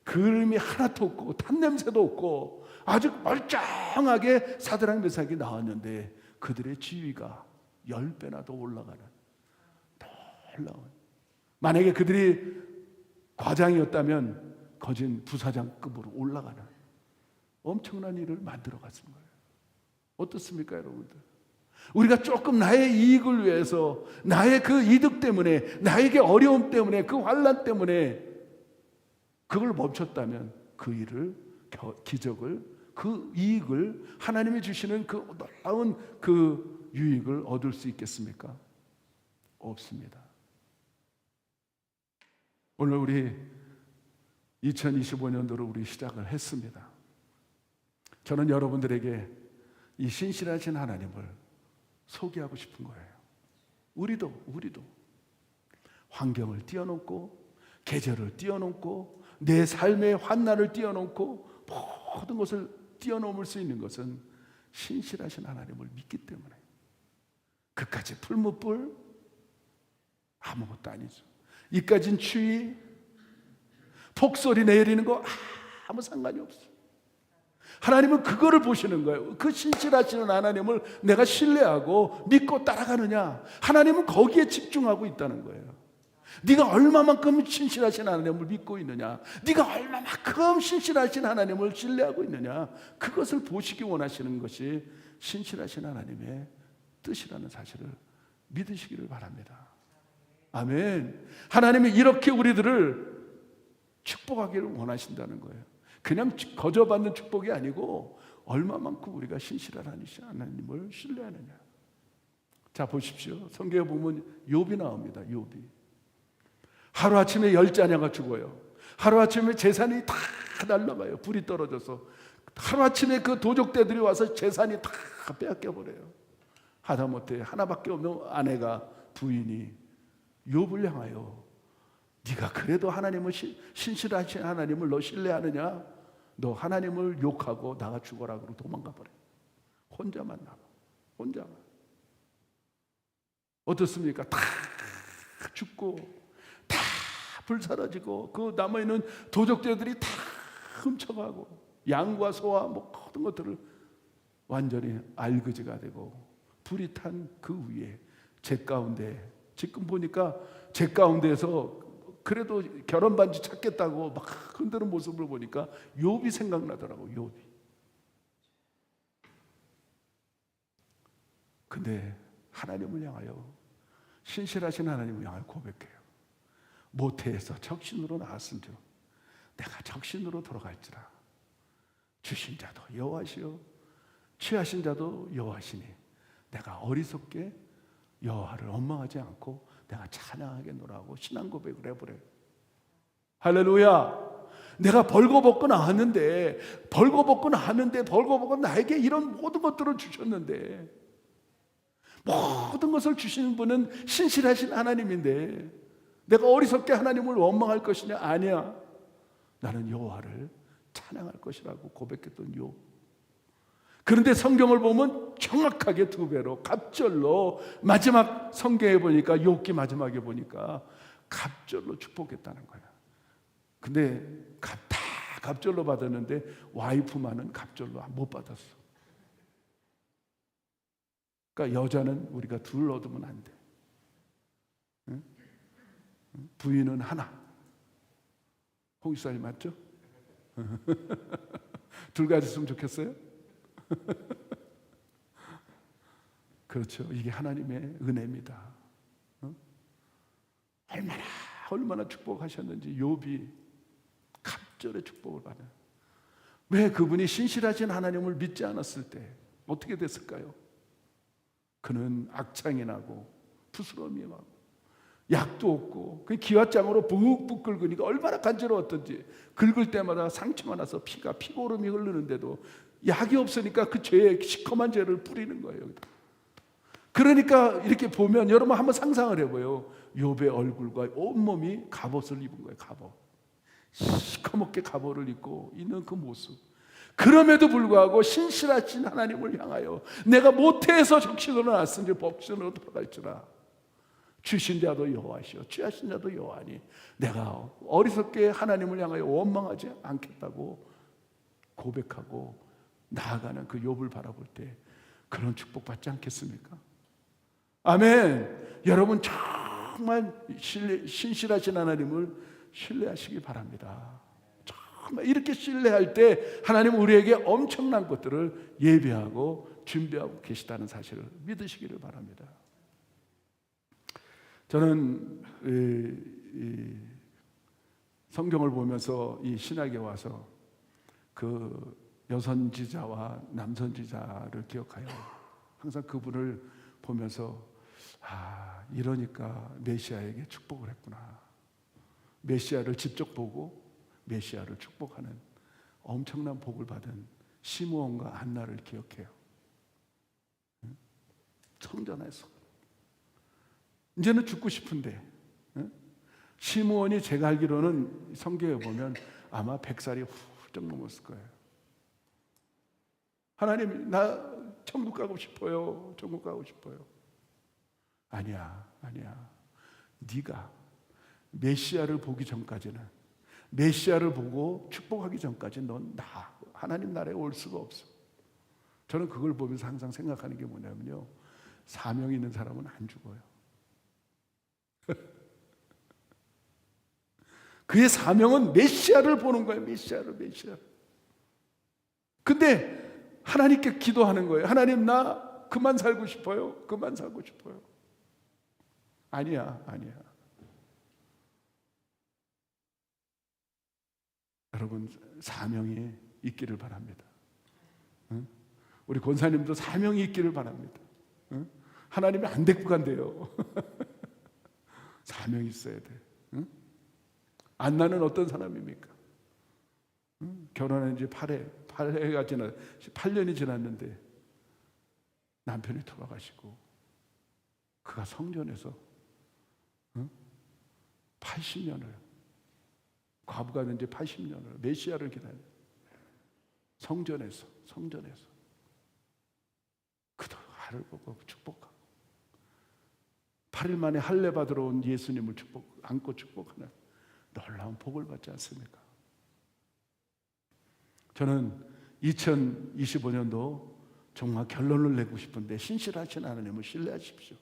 S2: 그림이 하나도 없고 탄냄새도 없고 아주 멀쩡하게 사드락, 메삭이 나왔는데 그들의 지위가 10배나 더 올라가는 놀라운, 만약에 그들이 과장이었다면 거진 부사장급으로 올라가는 엄청난 일을 만들어 갔은 거예요. 어떻습니까, 여러분들? 우리가 조금 나의 이익을 위해서, 나의 그 이득 때문에, 나에게 어려움 때문에, 그 환난 때문에 그걸 멈췄다면 그 일을, 기적을, 그 이익을, 하나님이 주시는 그 놀라운 그 유익을 얻을 수 있겠습니까? 없습니다. 오늘 우리 2025년도로 우리 시작을 했습니다. 저는 여러분들에게 이 신실하신 하나님을 소개하고 싶은 거예요. 우리도 환경을 띄워놓고 계절을 띄워놓고 내 삶의 환난을 띄워놓고 모든 것을 뛰어넘을 수 있는 것은 신실하신 하나님을 믿기 때문에. 그까지 풀무불 아무것도 아니죠. 이까진 추위, 폭설이 내리는 거 아무 상관이 없어요. 하나님은 그거를 보시는 거예요. 그 신실하시는 하나님을 내가 신뢰하고 믿고 따라가느냐, 하나님은 거기에 집중하고 있다는 거예요. 네가 얼마만큼 신실하신 하나님을 믿고 있느냐, 네가 얼마만큼 신실하신 하나님을 신뢰하고 있느냐, 그것을 보시기 원하시는 것이 신실하신 하나님의 뜻이라는 사실을 믿으시기를 바랍니다. 아멘. 하나님이 이렇게 우리들을 축복하기를 원하신다는 거예요. 그냥 거저받는 축복이 아니고 얼마만큼 우리가 신실한 하나님을 신뢰하느냐. 자, 보십시오. 성경에 보면 욥이 나옵니다. 욥이 하루아침에 10자녀가 죽어요. 하루아침에 재산이 다 날아가요. 불이 떨어져서 하루아침에 그 도적대들이 와서 재산이 다 빼앗겨버려요. 하다못해 하나밖에 없는 아내가, 부인이 욥을 향하여 네가 그래도 하나님을 신실하신 하나님을 너 신뢰하느냐? 너 하나님을 욕하고 나가 죽어라. 그러고 도망가 버려요. 혼자만 남아. 혼자만. 어떻습니까? 다 죽고 다 불사라지고 그 남아있는 도적들이 다 훔쳐가고 양과 소와 모든 것들을 완전히 알그지가 되고 불이 탄 그 위에 제 가운데, 지금 보니까 제 가운데에서 그래도 결혼 반지 찾겠다고 막 흔드는 모습을 보니까 욥이 생각나더라고. 욥이. 근데 하나님을 향하여, 신실하신 하나님을 향하여 고백해요. 모태에서 적신으로 나왔은즉 내가 적신으로 돌아갈지라. 주신 자도 여호와시요 취하신 자도 여호와시니 내가 어리석게 여호와를 원망하지 않고 내가 찬양하겠노라 하고 신앙 고백을 해버려요. 할렐루야. 내가 벌거벗고 나왔는데, 벌거벗고 나에게 이런 모든 것들을 주셨는데, 모든 것을 주시는 분은 신실하신 하나님인데 내가 어리석게 하나님을 원망할 것이냐? 아니야. 나는 여호와를 찬양할 것이라고 고백했던 욥. 그런데 성경을 보면 정확하게 2배로 갑절로, 마지막 성경에 보니까 욥기 마지막에 보니까 갑절로 축복했다는 거야. 근데 다 갑절로 받았는데 와이프만은 갑절로 못 받았어. 그러니까 여자는 우리가 둘 얻으면 안 돼. 응? 부인은 하나. 홍익사님 맞죠? 둘 가졌으면 좋겠어요? 그렇죠. 이게 하나님의 은혜입니다. 얼마나 축복하셨는지 욥이 갑절의 축복을 받아요. 왜 그분이 신실하신 하나님을 믿지 않았을 때 어떻게 됐을까요? 그는 악창이 나고 부스럼이 나고 약도 없고 그 기왓장으로 북북 긁으니까 얼마나 간지러웠던지 긁을 때마다 상처가 나서 피고름이 흐르는데도 약이 없으니까 그 죄에 시커먼 죄를 뿌리는 거예요. 그러니까 이렇게 보면 여러분 한번 상상을 해봐요. 욥의 얼굴과 온몸이 갑옷을 입은 거예요. 갑옷. 시커멓게 갑옷을 입고 있는 그 모습. 그럼에도 불구하고 신실하신 하나님을 향하여 내가 모태에서 적신으로 났은지 복신으로 돌아갈지라 주신 자도 여호와시오 취하신 자도 여호와니 내가 어리석게 하나님을 향하여 원망하지 않겠다고 고백하고 나아가는 그 욥을 바라볼 때 그런 축복 받지 않겠습니까? 아멘. 여러분 정말 신실하신 하나님을 신뢰하시기 바랍니다. 정말 이렇게 신뢰할 때 하나님 우리에게 엄청난 것들을 예비하고 준비하고 계시다는 사실을 믿으시기를 바랍니다. 저는 이 성경을 보면서 이 신학에 와서 그 여선지자와 남선지자를 기억하여 항상 그분을 보면서 이러니까 메시아에게 축복을 했구나. 메시아를 직접 보고 메시아를 축복하는 엄청난 복을 받은 시므온과 안나를 기억해요. 성전에서 이제는 죽고 싶은데 시므온이 제가 알기로는 성경에 보면 아마 100살이 훌쩍 넘었을 거예요. 하나님 나 천국 가고 싶어요. 천국 가고 싶어요. 아니야. 네가 메시아를 보기 전까지는 메시아를 보고 축복하기 전까지는 넌 하나님 나라에 올 수가 없어. 저는 그걸 보면서 항상 생각하는 게 뭐냐면요. 사명이 있는 사람은 안 죽어요. 그의 사명은 메시아를 보는 거예요. 메시아를. 근데 하나님께 기도하는 거예요. 하나님 나 그만 살고 싶어요. 아니야. 여러분 사명이 있기를 바랍니다. 우리 권사님도 사명이 있기를 바랍니다. 하나님이 안 데리고 간대요. 사명이 있어야 돼. 안나는 어떤 사람입니까? 결혼한 지 8년이 지났는데 남편이 돌아가시고 그가 성전에서 80년을 과부가 된 지 80년을 메시아를 기다려 성전에서 그도 하를 보고 축복하고 8일 만에 할례 받으러 온 예수님을 안고 축복하는 놀라운 복을 받지 않습니까? 저는 2025년도 정말 결론을 내고 싶은데 신실하신 하나님을 신뢰하십시오.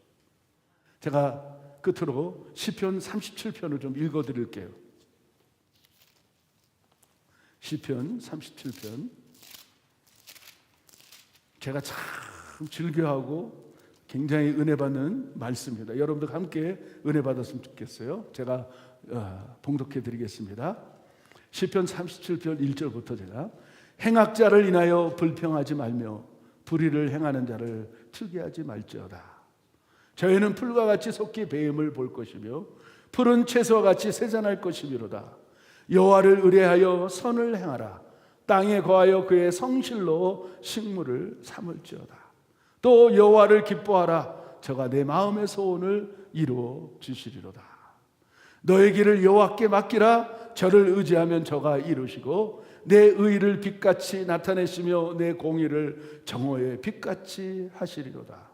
S2: 제가 끝으로 시편 37편을 좀 읽어드릴게요. 시편 37편 제가 참 즐겨하고 굉장히 은혜 받는 말씀입니다. 여러분들 함께 은혜 받았으면 좋겠어요. 제가 봉독해 드리겠습니다. 시편 37편 1절부터 제가 행악자를 인하여 불평하지 말며 불의를 행하는 자를 특이하지 말지어다. 저희는 풀과 같이 속히 배임을 볼 것이며 푸른 채소와 같이 세잔할 것이미로다. 여호와를 의뢰하여 선을 행하라. 땅에 거하여 그의 성실로 식물을 삼을지어다. 또 여호와를 기뻐하라. 저가 내 마음의 소원을 이루어 주시리로다. 너의 길을 여호와께 맡기라. 저를 의지하면 저가 이루시고 내 의를 빛같이 나타내시며 내 공의를 정오의 빛같이 하시리로다.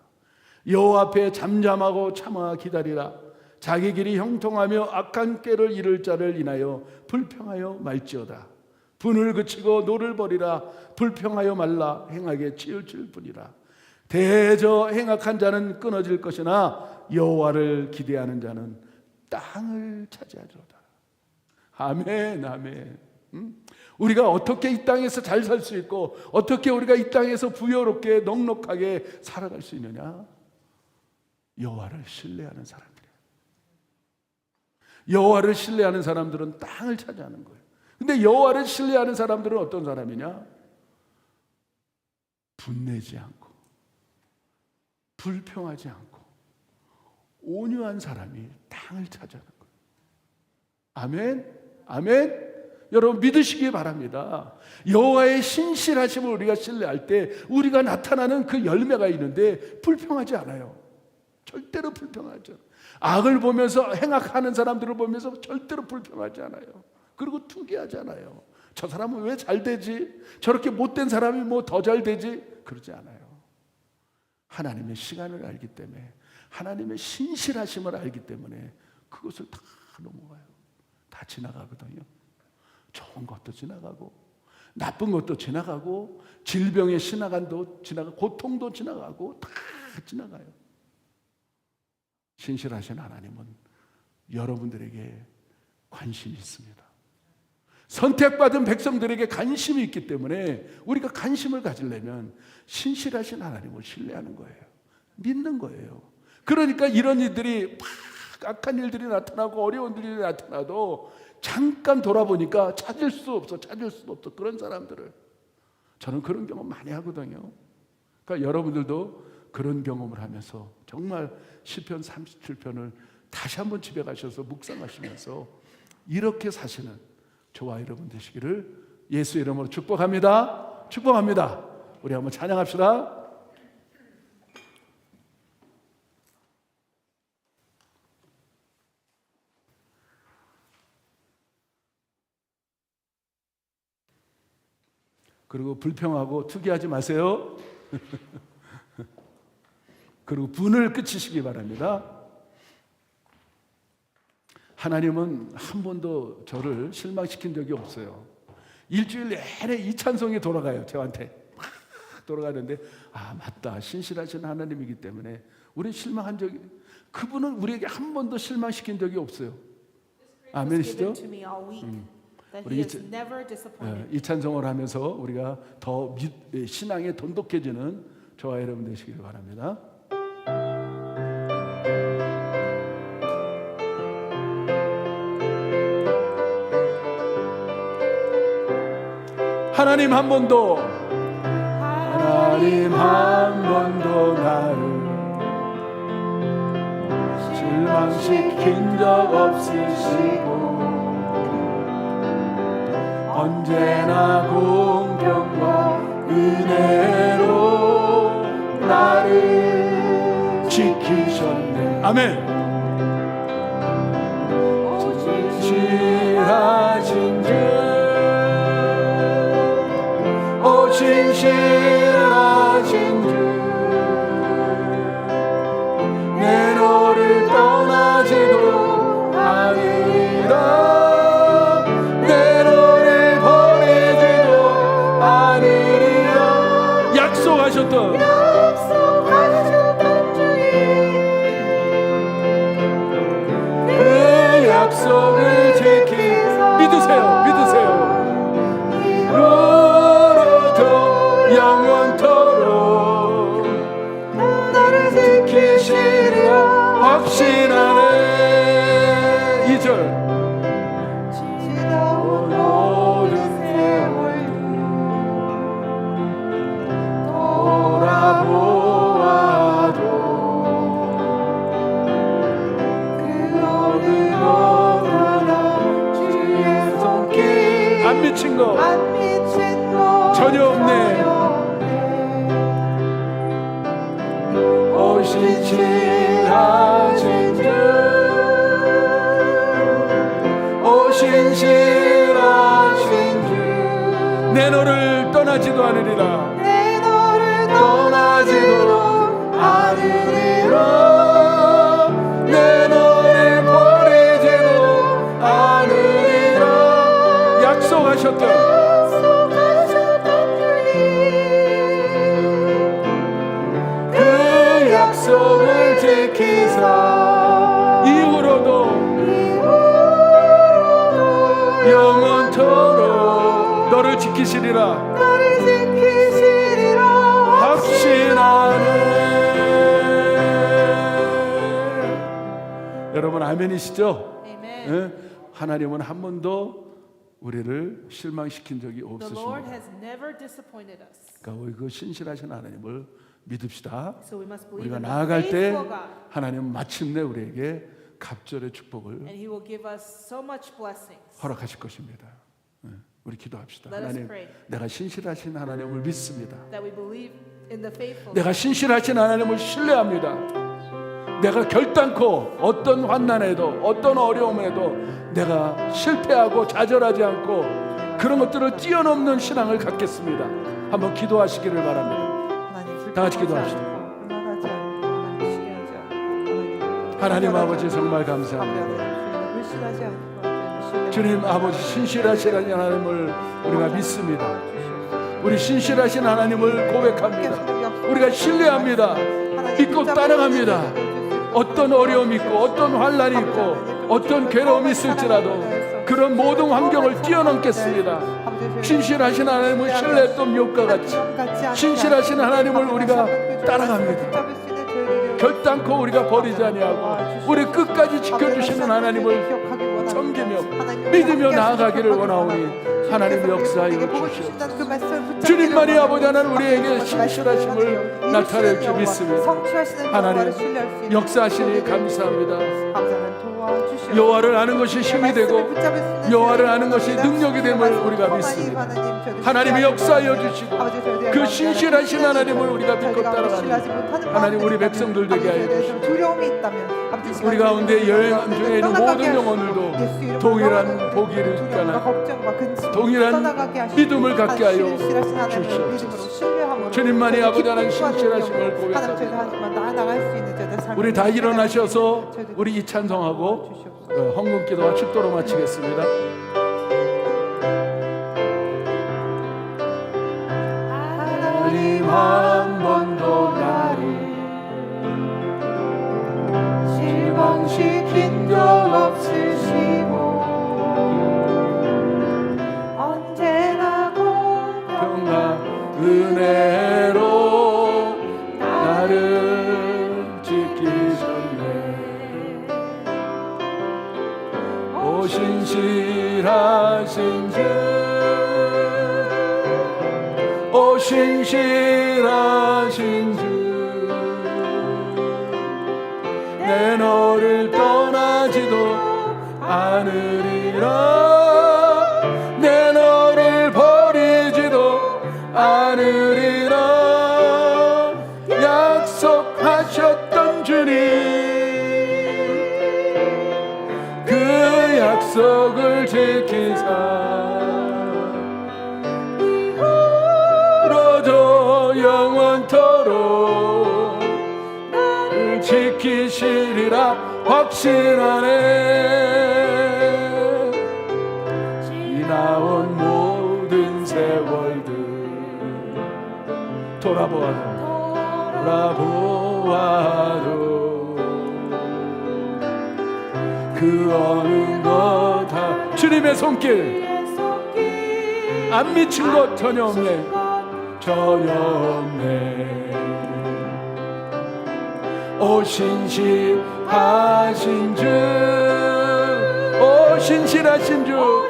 S2: 여호와 앞에 잠잠하고 참아 기다리라. 자기 길이 형통하며 악한 꾀를 이룰 자를 인하여 불평하여 말지어다. 분을 그치고 노를 버리라. 불평하여 말라. 행하게 치우칠 뿐이라. 대저 행악한 자는 끊어질 것이나 여호와를 기대하는 자는 땅을 차지하리로다. 아멘, 아멘. 우리가 어떻게 이 땅에서 잘 살 수 있고 어떻게 우리가 이 땅에서 부여롭게 넉넉하게 살아갈 수 있느냐? 여호와를 신뢰하는 사람들이에요. 여호와를 신뢰하는 사람들은 땅을 차지하는 거예요. 근데 여호와를 신뢰하는 사람들은 어떤 사람이냐? 분내지 않고 불평하지 않고 온유한 사람이 땅을 차지하는 거예요. 아멘, 아멘. 여러분 믿으시기 바랍니다. 여호와의 신실하심을 우리가 신뢰할 때 우리가 나타나는 그 열매가 있는데 불평하지 않아요. 절대로 불평하지 않아요. 악을 보면서 행악하는 사람들을 보면서 절대로 불평하지 않아요. 그리고 투기하지 않아요. 저 사람은 왜 잘 되지? 저렇게 못된 사람이 뭐 더 잘 되지? 그러지 않아요. 하나님의 시간을 알기 때문에, 하나님의 신실하심을 알기 때문에 그것을 다 넘어가요. 다 지나가거든요. 좋은 것도 지나가고 나쁜 것도 지나가고 질병의 지나간도 지나가고 고통도 지나가고 다 지나가요. 신실하신 하나님은 여러분들에게 관심이 있습니다. 선택받은 백성들에게 관심이 있기 때문에 우리가 관심을 가지려면 신실하신 하나님을 신뢰하는 거예요. 믿는 거예요. 그러니까 이런 일들이 막 악한 일들이 나타나고 어려운 일이 나타나도 잠깐 돌아보니까 찾을 수 없어 그런 사람들을 저는 그런 경험 많이 하거든요. 그러니까 여러분들도 그런 경험을 하면서 정말 시편 37편을 다시 한번 집에 가셔서 묵상하시면서 이렇게 사시는 저와 여러분 되시기를 예수 이름으로 축복합니다. 축복합니다. 우리 한번 찬양합시다. 그리고 불평하고 투기하지 마세요. 그리고 분을 그치시기 바랍니다. 하나님은 한 번도 저를 실망시킨 적이 없어요. 일주일 내내 이 찬송이 돌아가요. 저한테 막 돌아가는데 맞다, 신실하신 하나님이기 때문에 우리 실망한 적이, 그분은 우리에게 한 번도 실망시킨 적이 없어요. 아멘이시죠? 우리 이 찬송을 하면서 우리가 더 신앙에 돈독해지는 저와 여러분 되시길 바랍니다. 하나님 한 번도 나를 실망시킨 적 없으시고 언제나 공평과 은혜로 나를 지키셨네. 아멘. 신실하신 주, 오 신실하신 주, 내 너를 떠나지도 않으리라. 약속하셨던 그 약속을 지키사 믿으세요. 이로부터 영원토록 나를 지키시리라 확신하네. 2절 지나온 모든 세월 돌아보아도 그 어느 하나 주의 손길 안 미친 거 전혀 없네. 오 신실하신 주, 오 신실하신 주, 내 너를 떠나지도 않으리라. 떠나지도 않으리라. 내 너를 버리지도 않으리라. 약속하셨던 그 약속을 지키사 이후로도 너를 지키시리라
S1: 나를 지키시리라
S2: 확신하네. 여러분 아멘이시죠?
S1: Amen.
S2: 예? 하나님은 한 번도 우리를 실망시킨 적이
S1: The Lord
S2: 없으십니다.
S1: has never disappointed us.
S2: 그러니까 우리 그 신실하신 하나님을 믿읍시다.
S1: So we must believe
S2: 우리가
S1: in the
S2: 나아갈 때
S1: faithful God,
S2: 하나님은 마침내 우리에게 갑절의 축복을
S1: and He will give us so much blessings.
S2: 허락하실 것입니다. 예, 우리 기도합시다.
S1: Let us
S2: 하나님,
S1: pray.
S2: 내가 신실하신 하나님을 믿습니다.
S1: That we believe in the faithful.
S2: 내가 신실하신 하나님을 신뢰합니다. 내가 결단코 어떤 환난에도 어떤 어려움에도 내가 실패하고 좌절하지 않고 그런 것들을 뛰어넘는 신앙을 갖겠습니다. 한번 기도하시기를 바랍니다. 다 같이 기도합시다. 하나님 아버지 정말 감사합니다. 주님 아버지 신실하신 하나님을 우리가 믿습니다. 우리 신실하신 하나님을 고백합니다. 우리가 신뢰합니다. 믿고 따라갑니다. 어떤 어려움이 있고 어떤 환난이 있고 어떤 괴로움이 있을지라도 그런 모든 환경을 뛰어넘겠습니다. 신실하신 하나님을 신뢰했던 욥과 같이 신실하신 하나님을 우리가 따라갑니다. 결단코 우리가 버리지 아니하고 우리 끝까지 지켜주시는 하나님을 섬기며 믿으며 나아가기를 원하오니 하나님의 역사에 주시옵소서. 주님만이 아버지 하나님 우리에게 신실하심을 나타낼 줄 믿습니다. 하나님 역사하시니 감사합니다. 여호와를 아는 것이 힘이 되고 여호와를 아는 것이 능력이 됨을 우리가 믿습니다. 하나님이 역사하여 주시고 그 신실하신 하나님을 우리가 믿고 따라가는 하나님 우리 백성들 되게 하여 주시고 우리 가운데 여행한 중에 있는 모든 영혼들도 동일한 복을 갖게 하나 동일한 믿음을 갖게 하여 주시옵소서. 주님만이 아버지 하나님 신실하심을 고백합니다. 우리 다 일어나셔서 우리 이 찬송하고 헌금기도와 축도로 마치겠습니다. 하나님 한 번도 나를 실망시킨 적 없으시고 언제나 공평한 은혜로 나를 지키셨네. 오 신실하신 주, 오 신실하신 주, 내 너를 떠나지도 않으리라. 내 너를 버리지도 않으리라. 약속하셨던 주님, 그 약속을 지키사 이후로도 영원토록 나를 지키시리라 확신하네. 지나온 모든 세월들 돌아보아도 그 어느 것 다 주님의 손길 안 미친 것 전혀 없네. 전혀 없네. 오 신실하신 주, 오 신실하신 주,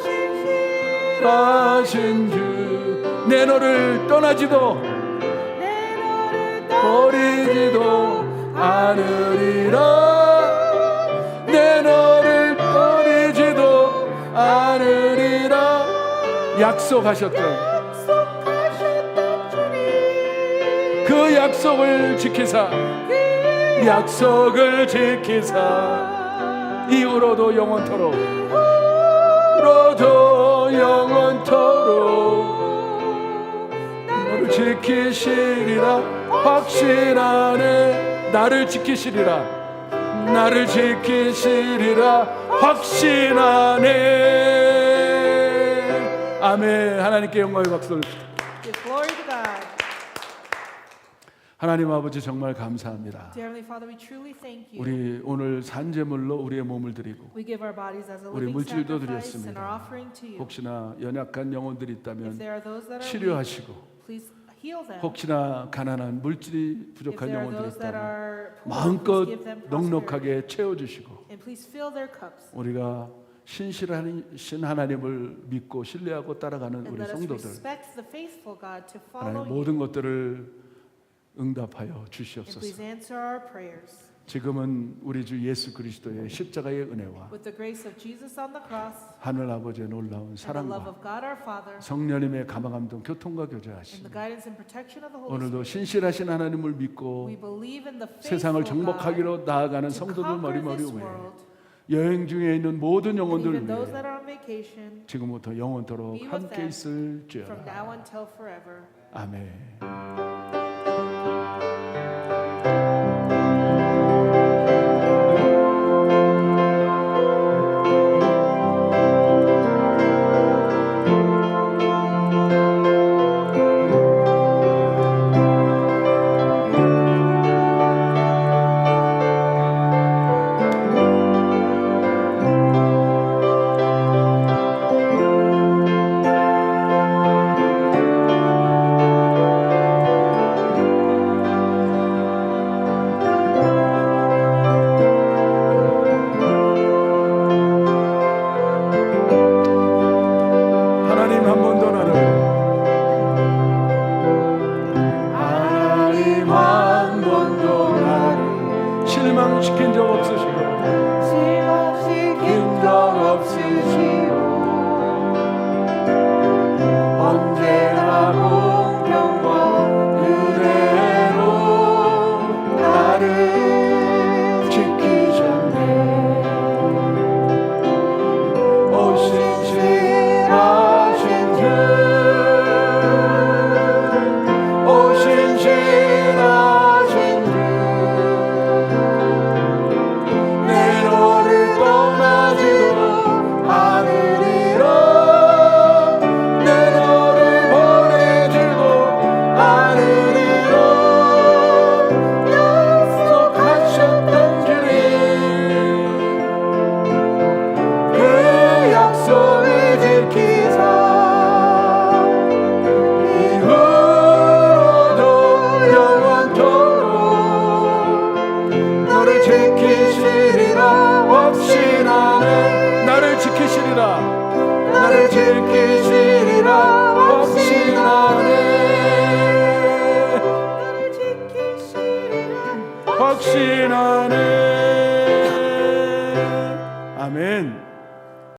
S2: 신실하신 주, 내 너를 떠나지도 버리지도 않으리라. 내 너를 버리지도 않으리라. 약속하셨던 그 약속을 지키사, 약속을 지키사 이후로도 영원토록, 이후로도 영원토록 너를 지키시리라 확신하네. 나를 지키시리라, 나를 지키시리라 확신하네. 아멘. 하나님께 영광의 박수를. 하나님 아버지 정말 감사합니다.
S3: Dear Heavenly Father, we truly thank you.
S2: 우리 오늘 산제물로 우리의 몸을 드리고
S3: We give our bodies as a
S2: 우리
S3: living
S2: 물질도
S3: sacrifice and
S2: 드렸습니다.
S3: our offering to you.
S2: 혹시나 연약한 영혼들이
S3: If
S2: 있다면
S3: there are those that are weak,
S2: 치료하시고
S3: please heal them.
S2: 혹시나 가난한 물질이
S3: If
S2: 부족한
S3: there are
S2: 영혼들이
S3: those that
S2: 있다면
S3: are poor,
S2: 마음껏
S3: please give them prosperity.
S2: 넉넉하게 채워주시고
S3: And please fill their cups.
S2: 우리가 신실하신 하나님을 믿고 신뢰하고 따라가는
S3: And
S2: 우리
S3: let us
S2: 성도들
S3: respect the faithful God to follow
S2: 하나님
S3: you.
S2: 모든 것들을 응답하여
S3: And
S2: 주시옵소서.
S3: please answer our prayers.
S2: 지금은 우리 주 예수 그리스도의 십자가의 은혜와
S3: With the grace of Jesus on the cross
S2: 하늘 아버지의 놀라운
S3: and the love
S2: 사랑과
S3: of God our Father
S2: 성령님의 감화감동 교통과
S3: and
S2: 교제하시니
S3: the guidance and protection of the Holy
S2: 오늘도
S3: Spirit.
S2: 신실하신 하나님을 믿고
S3: We believe in the
S2: 세상을
S3: faithful God
S2: 정복하기로 나아가는
S3: to
S2: 성도들
S3: conquer
S2: 머리머리
S3: this
S2: 위에
S3: world.
S2: 여행 중에 있는 모든
S3: And
S2: 영혼들
S3: even those that
S2: 위해
S3: are on vacation,
S2: 지금부터 영원토록
S3: be with
S2: 함께
S3: them
S2: 있을지어다.
S3: from now until forever.
S2: 아멘. 하나님 한 번도 나를 하나님 한 번도 나를 실망시킨 적 없으시고
S1: 실망시킨 적 없으시고 언제나 공평과 은혜로 나를 지키셨네. 오 신실하신 주, 오 신실하신 주, 내 너를 떠나지도 않으리라. 내 너를 보내지도 않으리라. 약속하셨던 주님, 그 약속을 지키사 이후로도 영원토록 너를 지키시리라 확신하네. 나를 지키시리라, 나를 지키시리라 확신하네. 나를 지키시리라 확신하네.